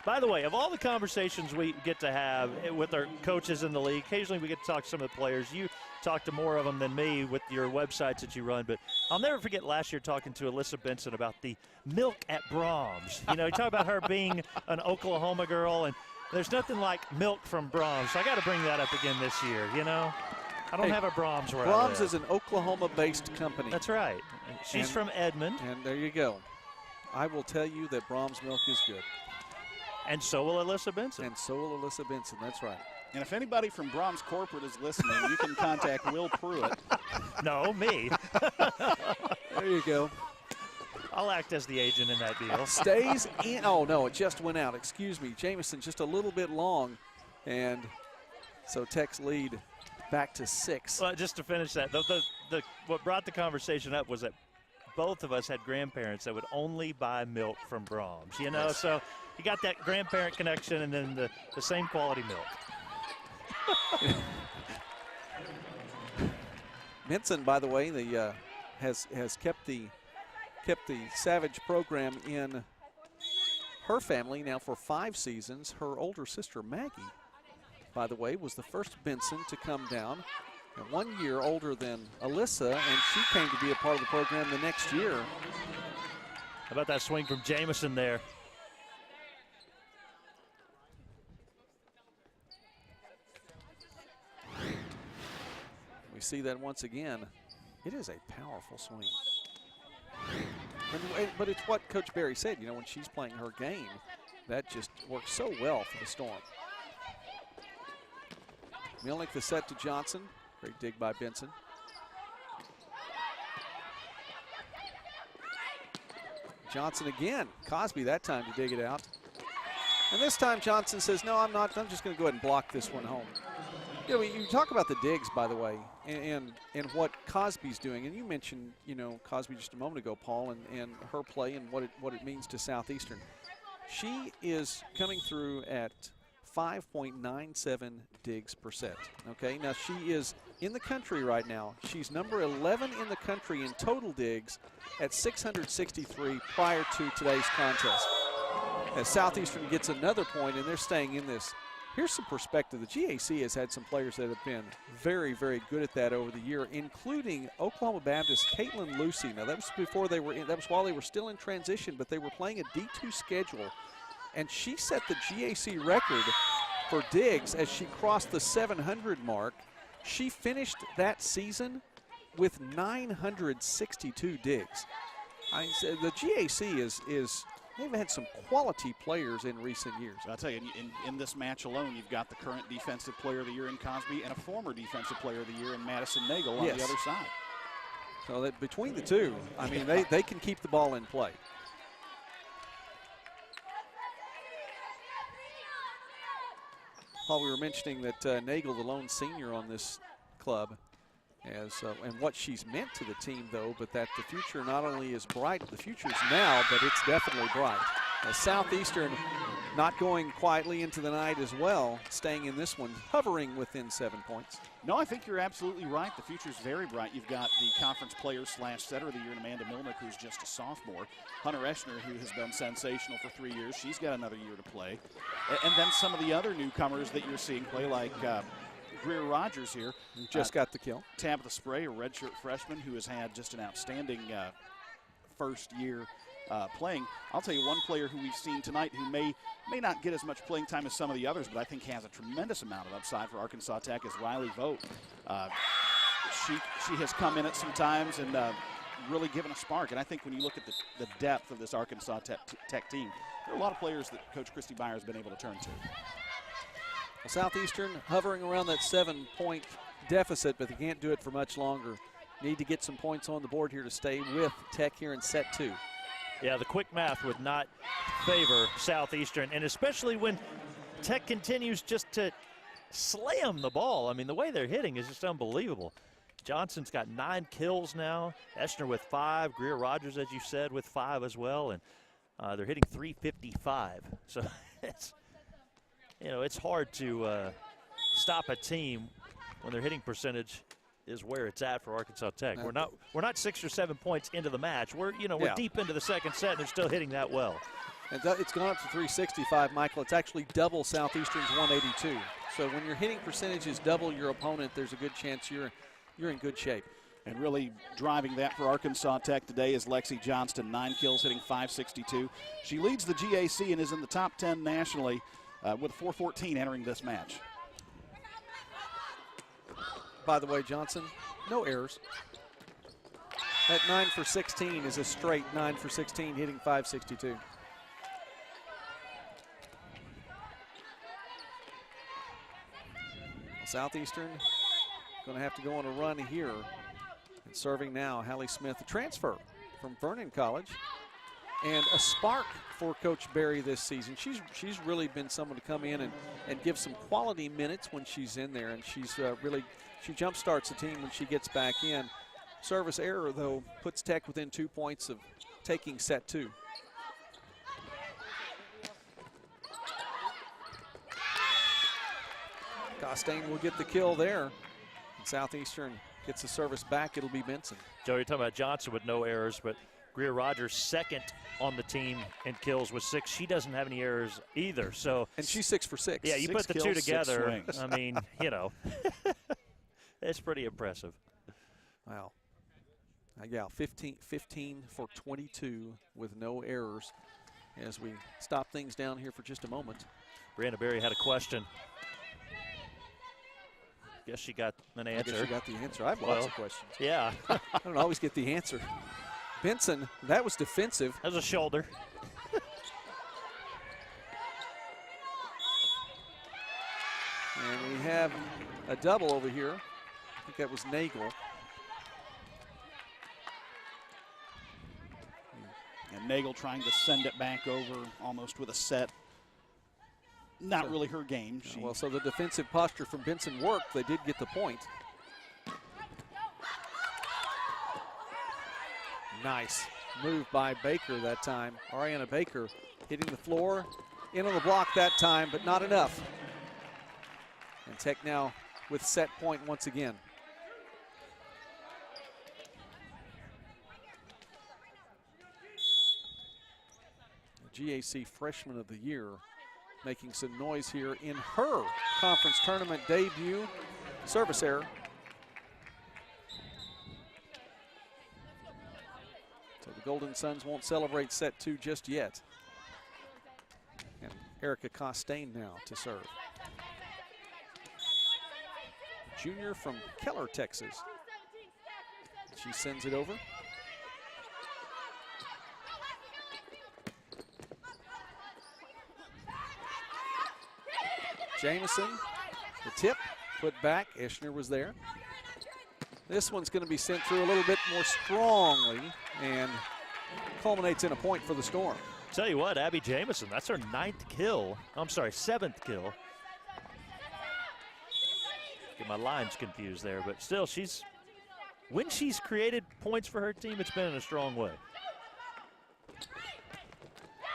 By the way, of all the conversations we get to have with our coaches in the league, occasionally we get to talk to some of the players. You talk to more of them than me with your websites that you run, but I'll never forget last year talking to Alyssa Benson about the milk at Brahms. You know, you talk about her being an Oklahoma girl, and there's nothing like milk from Brahms. So I got to bring that up again this year, you know. I don't have a Brahms where
Brahms
I live.
is an Oklahoma-based company.
That's right. She's from Edmond.
And there you go. I will tell you that Brahms milk is good.
And so will Alyssa Benson.
And so will Alyssa Benson. That's right.
And if anybody from Brahms Corporate is listening, you can contact Will Pruitt.
No, me.
There you go.
I'll act as the agent in that deal.
Stays in. Oh, no, it just went out. Excuse me. Jamison just a little bit long. And so Tech's lead back to 6.
Well, just to finish that, what brought the conversation up was that both of us had grandparents that would only buy milk from Brahms, you know, so you got that grandparent connection and then the same quality milk.
Benson, by the way, has kept the Savage program in her family now for 5 seasons. Her older sister Maggie, by the way, was the first Benson to come down, and 1 year older than Alyssa, and she came to be a part of the program the next year.
How about that swing from Jamison there?
We see that once again. It is a powerful swing. But it's what Coach Berry said, you know, when she's playing her game, that just works so well for the Storm. Milnick the set to Johnson. Great dig by Benson. Johnson again. Cosby that time to dig it out. And this time Johnson says, no, I'm not. I'm just going to go ahead and block this one home. You know, you talk about the digs, by the way, and what Cosby's doing. And you mentioned, you know, Cosby just a moment ago, Paul, and her play and what it means to Southeastern. She is coming through at 5.97 digs per set. Okay, now she is in the country right now. She's number 11 in the country in total digs at 663 prior to today's contest. As Southeastern gets another point, and they're staying in this. Here's some perspective. The GAC has had some players that have been very, very good at that over the year, including Oklahoma Baptist Caitlin Lucy. Now that was before they were in, that was while they were still in transition, but they were playing a D2 schedule, and she set the GAC record for digs as she crossed the 700 mark. She finished that season with 962 digs. The GAC is they've had some quality players in recent years.
I'll tell you, in this match alone, you've got the current Defensive Player of the Year in Cosby and a former Defensive Player of the Year in Madison Nagel on the other side.
So that between the two, I mean, they can keep the ball in play. Paul, we were mentioning that Nagel, the lone senior on this club, and what she's meant to the team, though, but that the future not only is bright, the future is now, but it's definitely bright. Southeastern not going quietly into the night as well, staying in this one, hovering within 7 points.
No, I think you're absolutely right. The future's very bright. You've got the conference player / setter of the year in Amanda Milnick, who's just a sophomore. Hunter Eschner, who has been sensational for 3 years. She's got another year to play. And then some of the other newcomers that you're seeing play, like Greer Rogers here.
Just got the kill.
Tabitha Spray, a redshirt freshman who has had just an outstanding first year playing. I'll tell you one player who we've seen tonight who may not get as much playing time as some of the others, but I think has a tremendous amount of upside for Arkansas Tech is Riley Vogt. She has come in at some times and really given a spark. And I think when you look at the depth of this Arkansas Tech team, there are a lot of players that Coach Christy Beyer has been able to turn to.
Well, Southeastern hovering around that 7-point deficit, but they can't do it for much longer. Need to get some points on the board here to stay with Tech here in set 2.
Yeah, the quick math would not favor Southeastern, and especially when Tech continues just to slam the ball. I mean, the way they're hitting is just unbelievable. Johnson's got 9 kills now. Eschner with 5. Greer Rogers, as you said, with 5 as well. And they're hitting .355. So it's hard to stop a team when their hitting percentage is where it's at for Arkansas Tech. We're not 6 or 7 points into the match. We're deep into the second set, and they're still hitting that well.
And it's gone up to 365, Michael. It's actually double Southeastern's 182. So when your hitting percentage is double your opponent, there's a good chance you're in good shape.
And really driving that for Arkansas Tech today is Lexi Johnston, 9 kills, hitting .562. She leads the GAC and is in the top 10 nationally with .414 entering this match.
By the way, Johnson, no errors. That 9 for 16 is a straight 9 for 16, hitting .562. Southeastern going to have to go on a run here. And serving now, Hallie Smith, a transfer from Vernon College. And a spark for Coach Berry this season. She's really been someone to come in and give some quality minutes when she's in there. And she jump starts the team when she gets back in. Service error, though, puts Tech within 2 points of taking set 2. Costain will get the kill there. And Southeastern gets the service back. It'll be Benson.
Joe, you're talking about Johnson with no errors, but Greer Rogers second on the team in kills with 6. She doesn't have any errors either. So
and she's 6 for 6.
Yeah, you
6
put the
kills,
two together.
6
I mean, it's pretty impressive.
Wow. Yeah, 15 for 22 with no errors. As we stop things down here for just a moment.
Brianna Berry had a question. Guess she got an answer.
I guess she got the answer. I have lots of questions.
Yeah.
I don't always get the answer. Benson, that was defensive.
That was a shoulder.
And we have a double over here. I think that was Nagel.
And Nagel trying to send it back over almost with a set. Not really her game.
Well, so the defensive posture from Benson worked. They did get the point. Nice move by Baker that time. Ariana Baker hitting the floor. In on the block that time, but not enough. And Tech now with set point once again. GAC Freshman of the Year making some noise here in her conference tournament debut. Service error. So the Golden Suns won't celebrate set 2 just yet. And Erica Costain now to serve. Junior from Keller, Texas. She sends it over. Jamison, the tip, put back. Eschner was there. This one's going to be sent through a little bit more strongly and culminates in a point for the Storm.
Tell you what, Abby Jamison, that's her 9th kill. I'm sorry, 7th kill. Get my lines confused there, but still, when she's created points for her team, it's been in a strong way.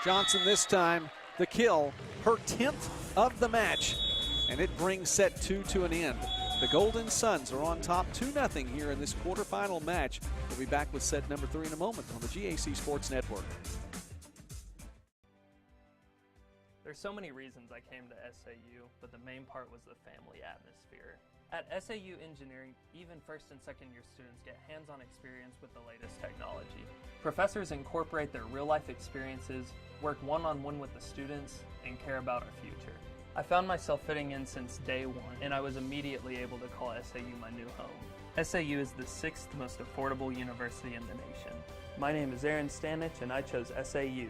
Johnson this time, the kill, her 10th of the match, and it brings set 2 to an end. The Golden Suns are on top 2-0 here in this quarterfinal match. We'll be back with set number 3 in a moment on the GAC Sports Network.
There's so many reasons I came to SAU, but the main part was the family atmosphere. At SAU Engineering, even first and second year students get hands-on experience with the latest technology. Professors incorporate their real-life experiences, work one-on-one with the students, and care about our future. I found myself fitting in since day one, and I was immediately able to call SAU my new home. SAU is the 6th most affordable university in the nation. My name is Aaron Stanich, and I chose SAU.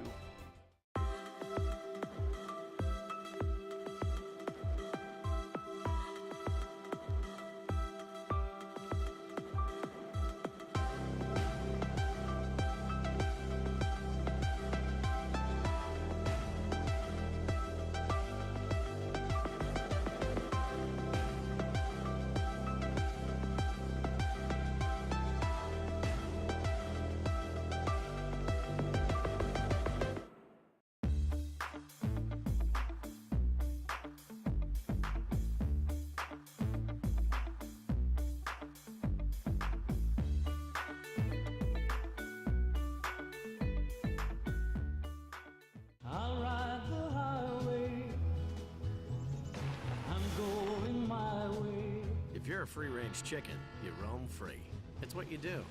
If you're a free-range chicken, you roam free. It's what you do.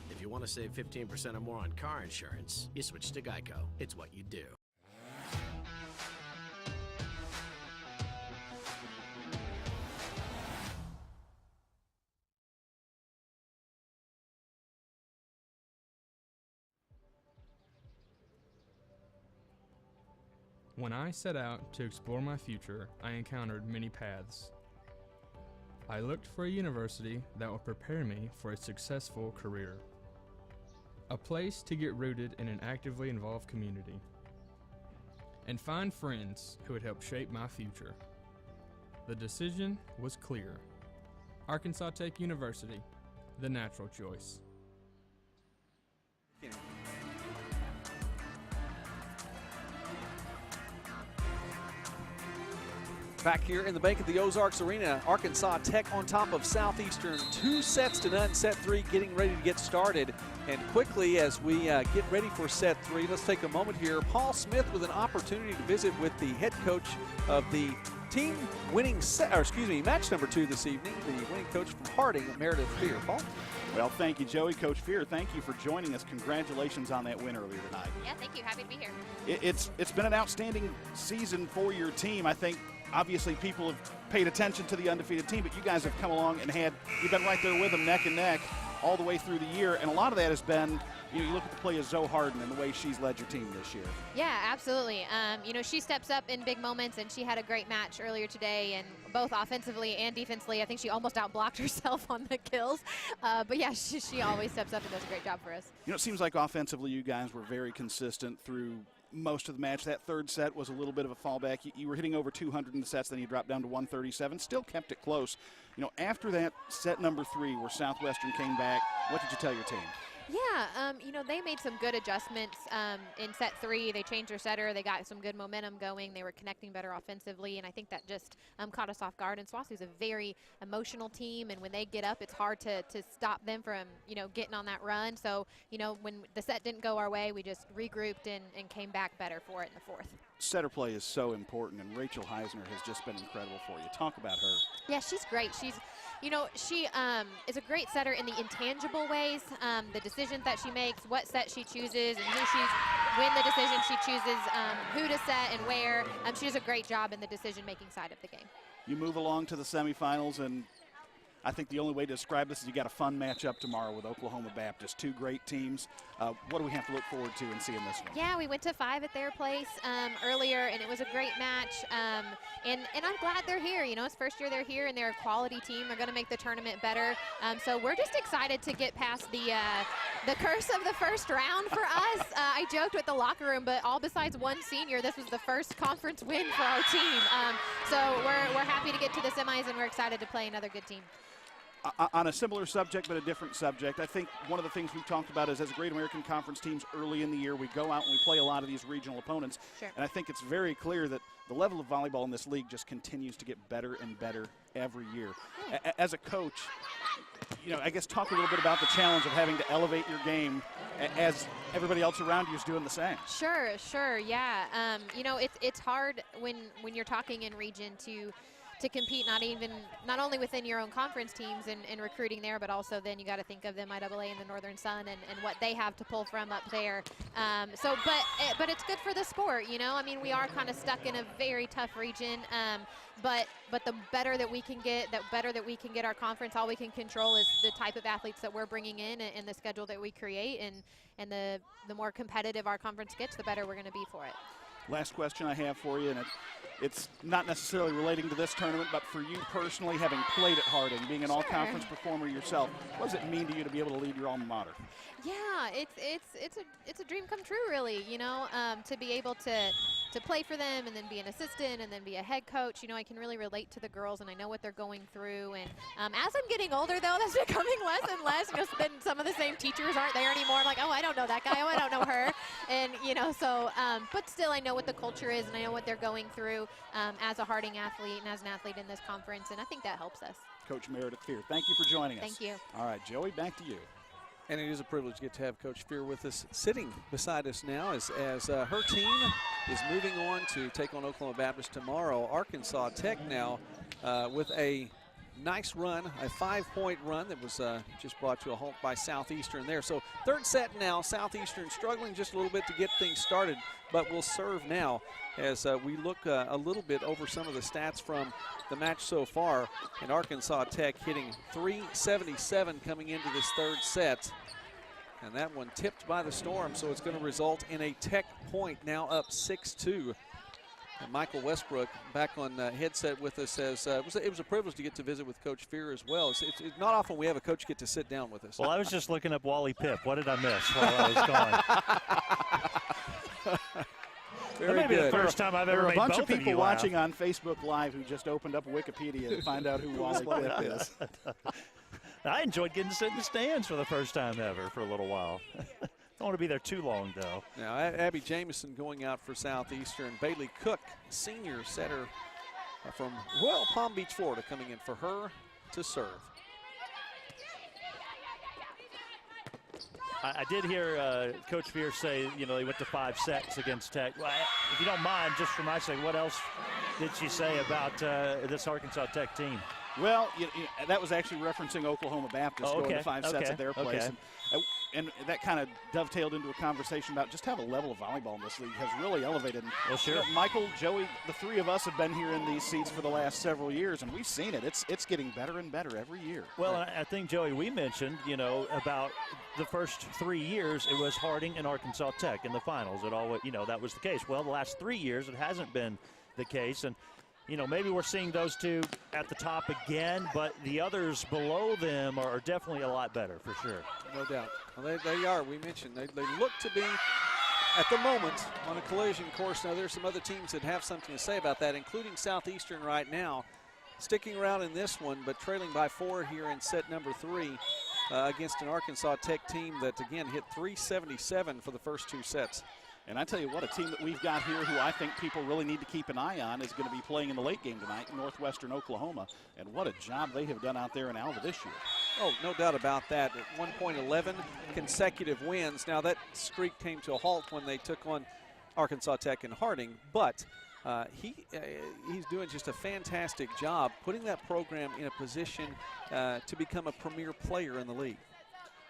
If you want to save 15% or more on car insurance, you switch to GEICO. It's what you do.
When I set out to explore my future, I encountered many paths. I looked for a university that would prepare me for a successful career. A place to get rooted in an actively involved community. And find friends who would help shape my future. The decision was clear. Arkansas Tech University, the natural choice.
Back here in the Bank of the Ozarks Arena, Arkansas Tech on top of Southeastern, 2-0. Set 3 getting ready to get started. And quickly as we get ready for set 3, let's take a moment here. Paul Smith with an opportunity to visit with the head coach of the team winning match number 2 this evening, the winning coach from Harding, Meredith Fear. Paul?
Well, thank you, Joey. Coach Fear, thank you for joining us. Congratulations on that win earlier tonight.
Yeah, thank you. Happy to be here.
It's been an outstanding season for your team. I think obviously people have paid attention to the undefeated team, but you guys have come along and you've been right there with them neck and neck all the way through the year. And a lot of that has been, you look at the play of Zoe Harden and the way she's led your team this year.
Yeah, absolutely. She steps up in big moments, and she had a great match earlier today. And both offensively and defensively. I think she almost outblocked herself on the kills. But yeah, she always steps up and does a great job for us.
You know, it seems like offensively you guys were very consistent through most of the match. That third set was a little bit of a fallback. You were hitting over 200 in the sets, then you dropped down to 137. Still kept it close. You know, after that set number 3 where Southwestern came back, what did you tell your team?
Yeah, you know, they made some good adjustments in set 3. They changed their setter. They got some good momentum going. They were connecting better offensively, and I think that just caught us off guard. And SWOSU's a very emotional team, and when they get up, it's hard to stop them from, you know, getting on that run. So, you know, when the set didn't go our way, we just regrouped and came back better for it in the 4th.
Setter play is so important, and Rachel Heisner has just been incredible for you. Talk about her.
Yeah, she's great. She's, you know, she is a great setter in the intangible ways, the decisions that she makes, what set she chooses, and when the decision she chooses, who to set and where. She does a great job in the decision-making side of the game.
You move along to the semifinals, and I think the only way to describe this is you got a fun matchup tomorrow with Oklahoma Baptist. 2 great teams. What do we have to look forward to in seeing this one?
Yeah, we went to 5 at their place earlier, and it was a great match. And I'm glad they're here. You know, it's first year they're here, and they're a quality team. They're going to make the tournament better. So we're just excited to get past the curse of the first round for us. I joked with the locker room, but all besides one senior, this was the first conference win for our team. So we're happy to get to the semis, and we're excited to play another good team.
On a similar subject but a different subject, I think one of the things we've talked about is as Great American Conference teams early in the year, we go out and we play a lot of these regional opponents.
Sure.
And I think it's very clear that the level of volleyball in this league just continues to get better and better every year. As a coach, you know, I guess talk a little bit about the challenge of having to elevate your game as everybody else around you is doing the same.
Sure, yeah. You know, it's hard when you're talking in region to compete not only within your own conference teams and recruiting there, but also then you got to think of the MIAA and the Northern Sun and what they have to pull from up there. But it's good for the sport, you know. I mean, we are kind of stuck in a very tough region, but the better that we can get, our conference, all we can control is the type of athletes that we're bringing in and the schedule that we create, and the more competitive our conference gets, the better we're going to be for it.
Last question I have for you, and it's not necessarily relating to this tournament, but for you personally, having played at Harding, being an all-conference performer yourself, what does it mean to you to be able to lead your alma mater?
Yeah, it's a dream come true, really. You know, to be able to play for them and then be an assistant and then be a head coach. You know, I can really relate to the girls and I know what they're going through. And as I'm getting older, though, that's becoming less and less. You know, then some of the same teachers aren't there anymore. I'm like, oh, I don't know that guy. Oh, I don't know her. And you know, so but still, I know what the culture is and I know what they're going through as a Harding athlete and as an athlete in this conference. And I think that helps us.
Coach Meredith Fear, thank you for joining us.
Thank you.
All right, Joey, back to you.
And it is a privilege to get to have Coach Fear with us, sitting beside us now as her team is moving on to take on Oklahoma Baptist tomorrow. Arkansas Tech now with a nice run, a 5-point run that was just brought to a halt by Southeastern there. So third set now, Southeastern struggling just a little bit to get things started, but will serve now as we look a little bit over some of the stats from the match so far. And Arkansas Tech hitting 377 coming into this third set. And that one tipped by the Storm, so it's going to result in a Tech point, now up 6-2. And Michael Westbrook back on headset with us says it was a privilege to get to visit with Coach Fear as well. It's not often we have a coach get to sit down with us.
Well, I was just looking up Wally Pip. What did I miss while I was gone?
Very
that may be
good.
the first time I've ever made
There are a bunch
both
of people
you
watching on Facebook Live who just opened up Wikipedia to find out who Wally Pip is.
I enjoyed getting to sit in the stands for the first time ever for a little while. Don't want to be there too long, though.
Now, Abby Jamison going out for Southeastern. Bailey Cook, senior setter from Royal Palm Beach, Florida, coming in for her to serve.
I did hear Coach Fear say, you know, they went to 5 sets against Tech. Well, if you don't mind, just for my sake, what else did she say about this Arkansas Tech team?
Well, that was actually referencing Oklahoma Baptist going to 5 sets at their place. And that kind of dovetailed into a conversation about just how the level of volleyball in this league has really elevated.
Well, sure.
You know, Michael, Joey, the three of us have been here in these seats for the last several years, and we've seen it. It's getting better and better every year.
Well, I think, Joey, we mentioned, you know, about the first 3 years it was Harding and Arkansas Tech in the finals. It always, you know, that was the case. Well, the last 3 years it hasn't been the case. And you know, maybe we're seeing those two at the top again, but the others below them are definitely a lot better for sure.
No doubt. Well, they are. We mentioned they look to be, at the moment, on a collision course. Now, there's some other teams that have something to say about that, including Southeastern right now, sticking around in this one, but trailing by 4 here in set number 3 against an Arkansas Tech team that, again, hit 377 for the first 2 sets.
And I tell you what, a team that we've got here who I think people really need to keep an eye on is going to be playing in the late game tonight, Northwestern Oklahoma. And what a job they have done out there in Alva this year.
Oh, no doubt about that. At 1 point, 11 consecutive wins. Now, that streak came to a halt when they took on Arkansas Tech and Harding, but he's doing just a fantastic job putting that program in a position to become a premier player in the league.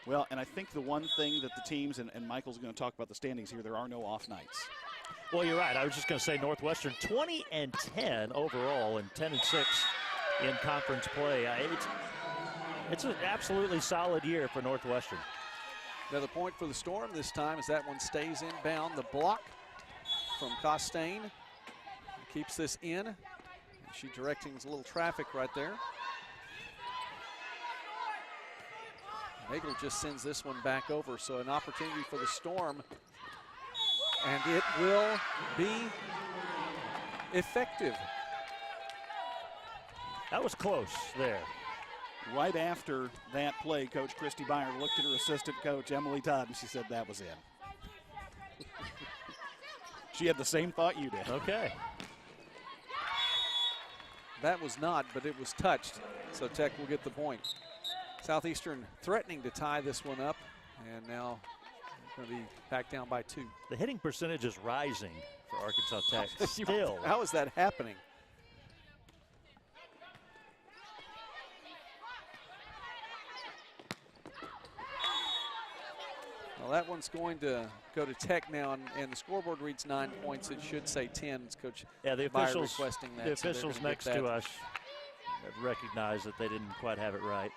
Well, and I think the one thing that the teams, and Michael's going to talk about the standings here, there are no off nights.
Well, you're right. I was just going to say Northwestern 20-10 overall and 10-6 in conference play. It's an absolutely solid year for Northwestern.
Another point for the Storm this time as that one stays inbound. The block from Costain keeps this in. She directing a little traffic right there. Nagel just sends this one back over, so an opportunity for the Storm, and it will be effective.
That was close there.
Right after that play, Coach Christy Byer looked at her assistant coach, Emily Todd, and she said that was in. She had the same thought you did.
Okay.
That was not, but it was touched, so Tech will get the point. Southeastern threatening to tie this one up, and now going to be back down by 2.
The hitting percentage is rising for Arkansas Tech still.
How is that happening? Well, that one's going to go to Tech now, and the scoreboard reads 9 points. It should say 10. It's Coach
the officials
requesting that.
The officials next to us have recognized that they didn't quite have it right.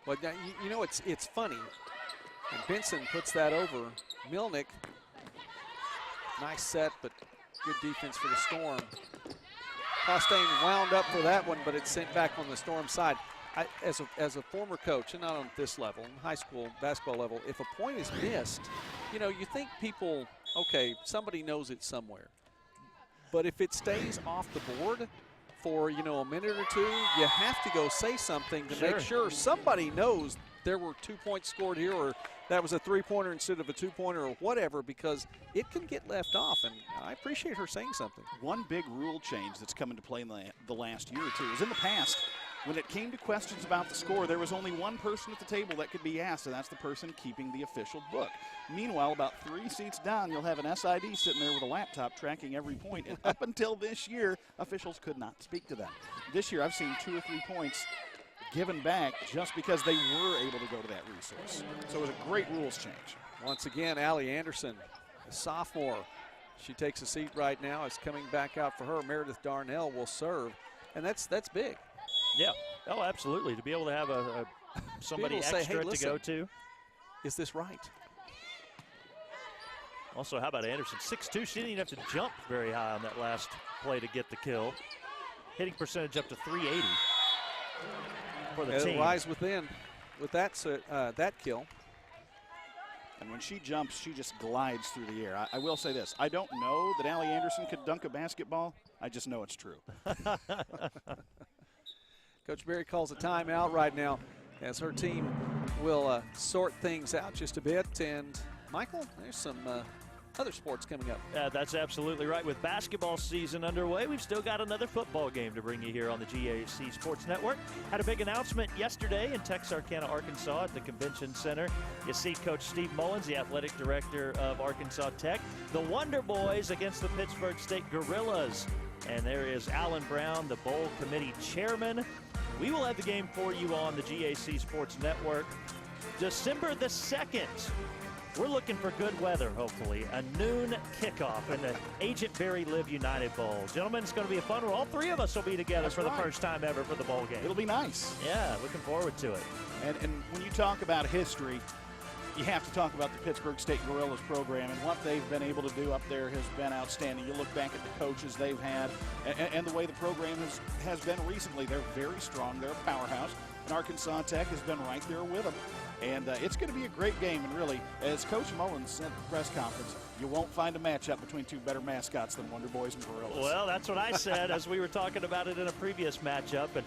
Well, you know, it's funny. And Benson puts that over. Milnick, nice set, but good defense for the Storm. Costain wound up for that one, but it's sent back on the Storm side. As a former coach, and not on this level, high school basketball level, if a point is missed, you know, you think people, okay, somebody knows it somewhere. But if it stays off the board for, you know, a minute or 2, you have to go say something to make sure somebody knows there were 2 points scored here, or that was a 3-pointer instead of a 2-pointer, or whatever, because it can get left off, and I appreciate her saying something.
One big rule change that's come into play in the last year or two is in the past, when it came to questions about the score, there was only one person at the table that could be asked, and that's the person keeping the official book. Meanwhile, about 3 seats down, you'll have an SID sitting there with a laptop tracking every point, and up until this year, officials could not speak to them. This year, I've seen 2 or 3 points given back just because they were able to go to that resource. So it was a great rules change.
Once again, Allie Anderson, a sophomore. She takes a seat right now. It's coming back out for her. Meredith Darnell will serve, and that's big.
Yeah. Oh, absolutely. To be able to have somebody extra
say, hey, listen,
to go to.
Is this right?
Also, how about Anderson? 6'2". She didn't even have to jump very high on that last play to get the kill. Hitting percentage up to 380 for the team.
Rise within with that kill.
And when she jumps, she just glides through the air. I will say this. I don't know that Allie Anderson could dunk a basketball. I just know it's true.
Coach Berry calls a timeout right now as her team will sort things out just a bit. And, Michael, there's some other sports coming up.
That's absolutely right. With basketball season underway, we've still got another football game to bring you here on the GAC Sports Network. Had a big announcement yesterday in Texarkana, Arkansas at the Convention Center. You see Coach Steve Mullins, the athletic director of Arkansas Tech. The Wonder Boys against the Pittsburgh State Gorillas. And there is Alan Brown, the bowl committee chairman. We will have the game for you on the GAC Sports Network. December the 2nd. We're looking for good weather, hopefully. A noon kickoff in the Agent Barry Live United Bowl. Gentlemen, it's going to be a fun one. All 3 of us will be together the first time ever for the bowl game.
It'll be nice.
Yeah, looking forward to it.
And when you talk about history, You have to talk about the Pittsburgh State Gorillas program, and what they've been able to do up there has been outstanding. You look back at the coaches they've had and the way the program has been recently. They're very strong. They're a powerhouse, and Arkansas Tech has been right there with them. And it's going to be a great game, and really, as Coach Mullins said at the press conference, you won't find a matchup between two better mascots than Wonder Boys and Gorillas.
Well, that's what I said as we were talking about it in a previous matchup. And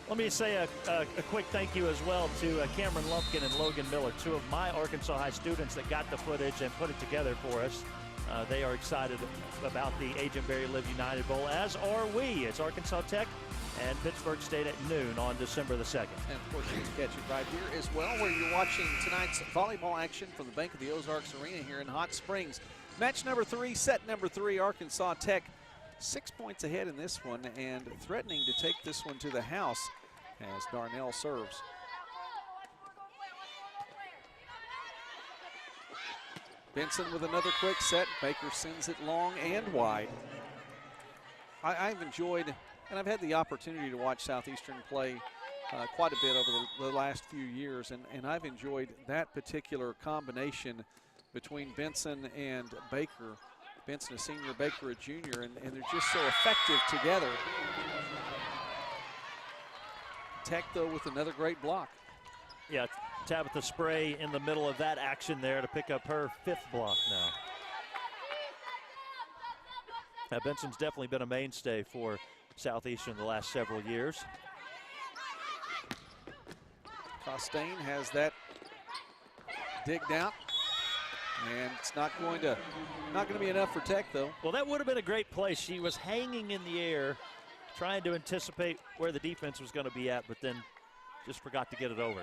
let me say a quick thank you as well to Cameron Lumpkin and Logan Miller, two of my Arkansas High students that got the footage and put it together for us. They are excited about the Agent Barry Live United Bowl, as are we. It's Arkansas Tech and Pittsburgh State at noon on December the 2nd.
And of course, you can catch it right here as well, where you're watching tonight's volleyball action from the Bank of the Ozarks Arena here in Hot Springs. Match number 3, set number 3, Arkansas Tech 6 points ahead in this one and threatening to take this one to the house as Darnell serves. Benson with another quick set. Baker sends it long and wide. I've enjoyed, and I've had the opportunity to watch Southeastern play quite a bit over the last few years, and I've enjoyed that particular combination between Benson and Baker. Benson a senior, Baker a junior, and they're just so effective together. Tech, though, with another great block.
Yeah, Tabitha Spray in the middle of that action there to pick up her 5th block now. Now, Benson's definitely been a mainstay for Southeastern the last several years.
Costain has that digged out, and it's not going to be enough for Tech, though.
Well, that would have been a great play. She was hanging in the air, trying to anticipate where the defense was going to be at, but then just forgot to get it over.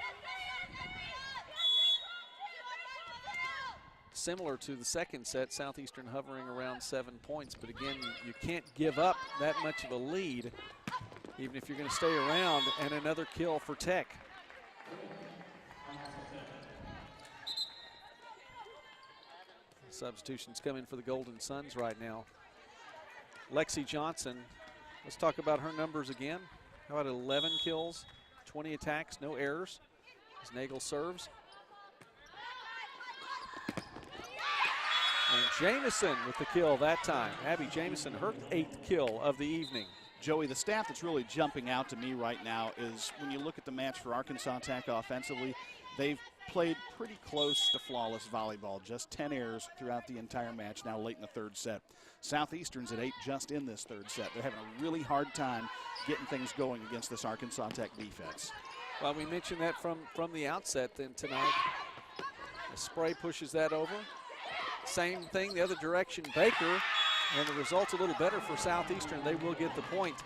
Similar to the second set, Southeastern hovering around 7 points, but again, you can't give up that much of a lead, even if you're going to stay around, and another kill for Tech. Substitutions coming for the Golden Suns right now. Lexi Johnson, let's talk about her numbers again. How about 11 kills, 20 attacks, no errors, as Nagel serves. And Jamison with the kill that time. Abby Jamison, her 8th kill of the evening.
Joey, the stat that's really jumping out to me right now is when you look at the match for Arkansas Tech offensively, they've played pretty close to flawless volleyball. Just 10 errors throughout the entire match now late in the 3rd set. Southeastern's at 8 just in this 3rd set. They're having a really hard time getting things going against this Arkansas Tech defense.
Well, we mentioned that from the outset then tonight. The Spray pushes that over. Same thing the other direction, Baker, and the result's a little better for Southeastern. They will get the point.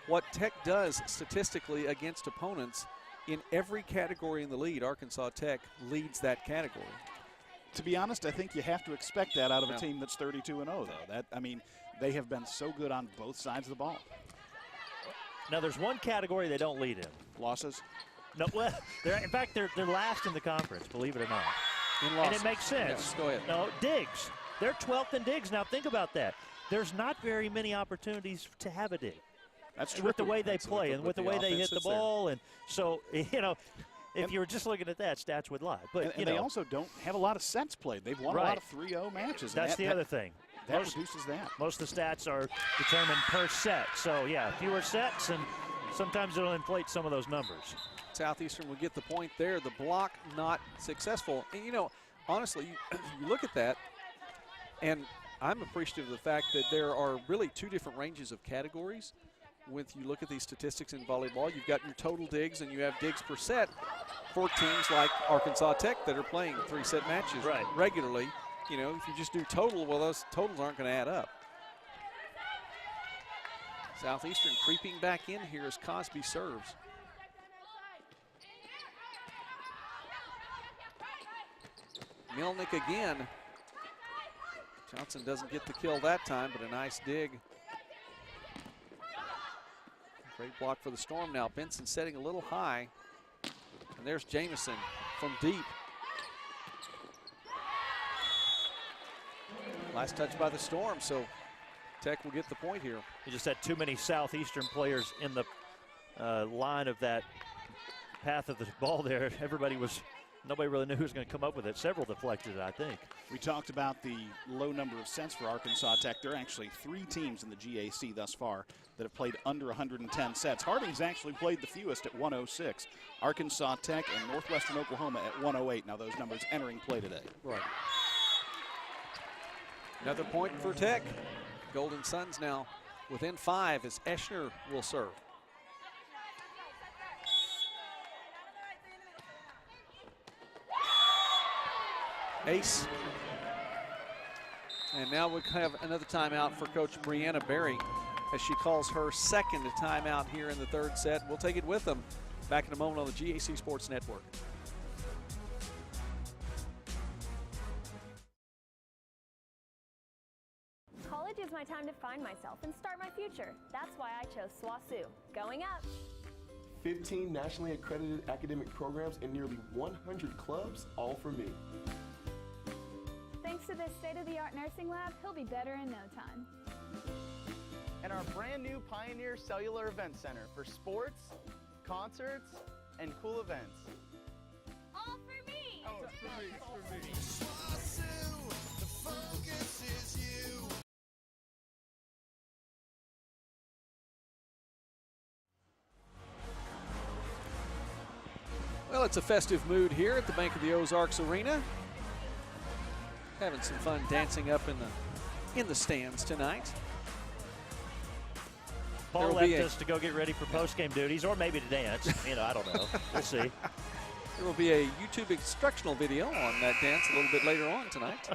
What Tech does statistically against opponents, in every category in the lead, Arkansas Tech leads that category.
To be honest, I think you have to expect that out of a team that's 32-0, though. They have been so good on both sides of the ball.
Now, there's one category they don't lead in.
Losses?
No, well, in fact, they're last in the conference, believe it or not. And it makes sense.
Yes, go ahead.
No, digs. They're 12th in digs. Now, think about that. There's not very many opportunities to have a dig.
That's true.
With the way they play and with the way they hit the ball. And so, if you were just looking at that, stats would lie. But
and they also don't have a lot of sets played. They've won a lot of 3-0 matches.
That's the other thing.
That reduces that.
Most of the stats are determined per set. So, yeah, fewer sets, and sometimes it'll inflate some of those numbers.
Southeastern will get the point there. The block not successful. And, honestly, you look at that, and I'm appreciative of the fact that there are really 2 different ranges of categories. When you look at these statistics in volleyball, you've got your total digs and you have digs per set for teams like Arkansas Tech that are playing 3-set matches regularly. If you just do total, well, those totals aren't going to add up. Southeastern creeping back in here as Cosby serves. Milnick again. Johnson doesn't get the kill that time, but a nice dig. Great block for the Storm now. Benson setting a little high. And there's Jamison from deep. Last touch by the Storm, so Tech will get the point here.
You just had too many Southeastern players in the line of that path of the ball there. Everybody was nobody really knew who was going to come up with it. Several deflected it, I think.
We talked about the low number of sets for Arkansas Tech. There are actually 3 teams in the GAC thus far that have played under 110 sets. Harding's actually played the fewest at 106. Arkansas Tech and Northwestern Oklahoma at 108. Now those numbers entering play today.
Right. Another point for Tech. Golden Suns now within 5 as Eschner will serve. Ace. And now we have another timeout for Coach Brianna Berry as she calls her second timeout here in the 3rd set. We'll take it with them back in a moment on the GAC Sports Network.
College is my time to find myself and start my future. That's why I chose SWASU. Going up.
15 nationally accredited academic programs and nearly 100 clubs, all for me.
Thanks to this state-of-the-art nursing lab, he'll be better in no time.
And our brand new Pioneer Cellular Event Center for sports, concerts, and cool events.
All for me!
Oh, for me. SWASU, the focus is you.
Well, it's a festive mood here at the Bank of the Ozarks Arena. Having some fun dancing up in the stands tonight.
Paul left us to go get ready for post-game duties, or maybe to dance. I don't know. We'll see.
There will be a YouTube instructional video on that dance a little bit later on tonight.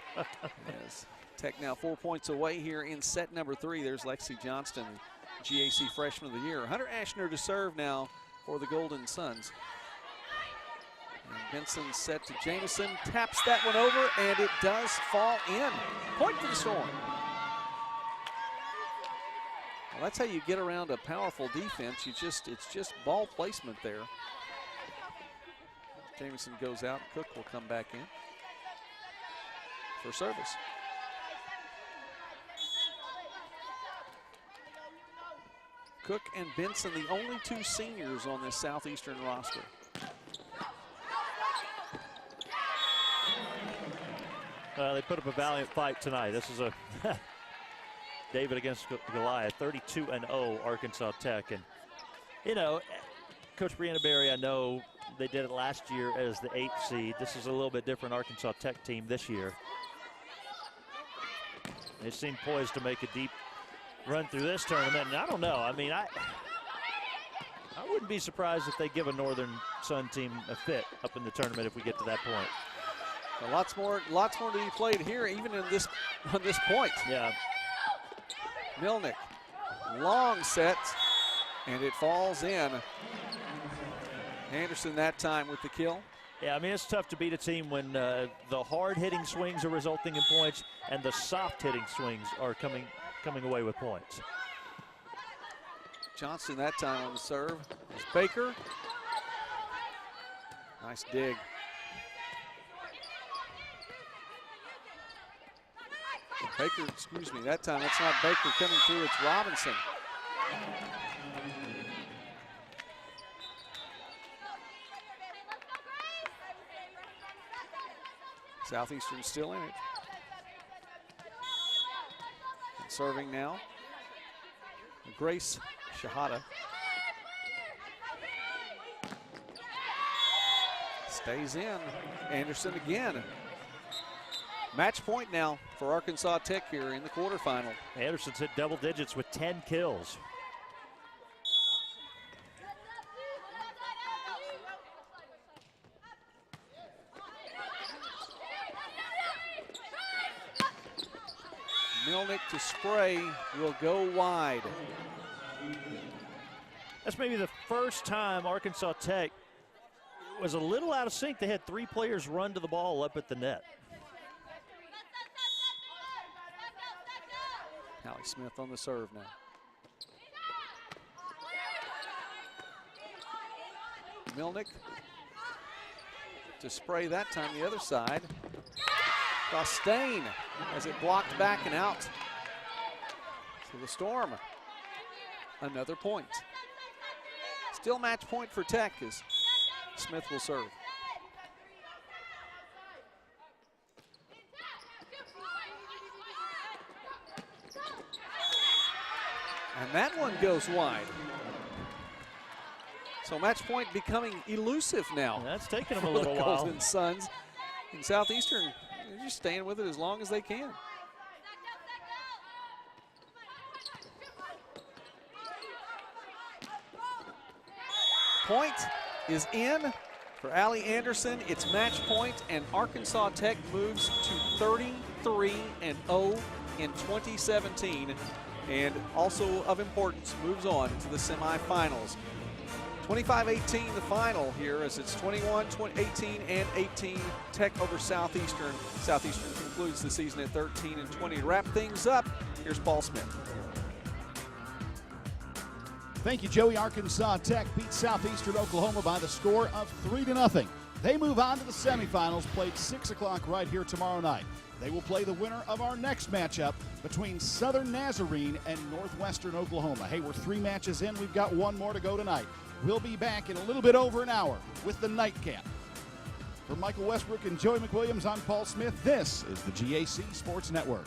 As Tech now 4 points away here in set number 3. There's Lexi Johnston, GAC Freshman of the Year. Hunter Ashner to serve now for the Golden Suns. And Benson set to Jamison, taps that one over, and it does fall in. Point for the Storm. Well, that's how you get around a powerful defense. It's just ball placement there. Jamison goes out. Cook will come back in for service. Cook and Benson, the only 2 seniors on this Southeastern roster.
They put up a valiant fight tonight. This is a David against Goliath, 32-0 Arkansas Tech. And, Coach Brianna Berry, I know they did it last year as the 8th seed. This is a little bit different Arkansas Tech team this year. They seem poised to make a deep run through this tournament. And I don't know. I mean, I wouldn't be surprised if they give a Northern Sun team a fit up in the tournament if we get to that point.
Well, lots more to be played here, even on this point.
Yeah.
Milnick, long set, and it falls in. Anderson that time with the kill.
Yeah, I mean, it's tough to beat a team when the hard-hitting swings are resulting in points and the soft-hitting swings are coming away with points.
Johnston that time on the serve. There's Baker. Nice dig. Baker, excuse me, that time it's not Baker coming through, it's Robinson. Southeastern still in it. And serving now, Grace Shahada. Stays in, Anderson again. Match point now for Arkansas Tech here in the quarterfinal.
Anderson's hit double digits with 10 kills.
Milnick to spray will go wide.
That's maybe the first time Arkansas Tech was a little out of sync. They had 3 players run to the ball up at the net.
Hallie Smith on the serve now. Milnick to spray that time the other side. Costain as it blocked back and out. So the Storm, another point. Still match point for Tech as Smith will serve. And that one goes wide. So match point becoming elusive now.
That's taken them
for
a little
the
while.
Golden Suns. And Southeastern, they're just staying with it as long as they can. Point is in for Allie Anderson. It's match point, and Arkansas Tech moves to 33-0 in 2017. And also of importance, moves on to the semifinals. 25-18 the final here, as it's 21-18 and 18 Tech over Southeastern. Southeastern concludes the season at 13-20. To wrap things up, here's Paul Smith.
Thank you, Joey. Arkansas Tech beat Southeastern Oklahoma by the score of 3-0. They move on to the semifinals, played 6 o'clock right here tomorrow night. They will play the winner of our next matchup between Southern Nazarene and Northwestern Oklahoma. Hey, we're 3 matches in. We've got 1 more to go tonight. We'll be back in a little bit over an hour with the nightcap. For Michael Westbrook and Joey McWilliams, I'm Paul Smith. This is the GAC Sports Network.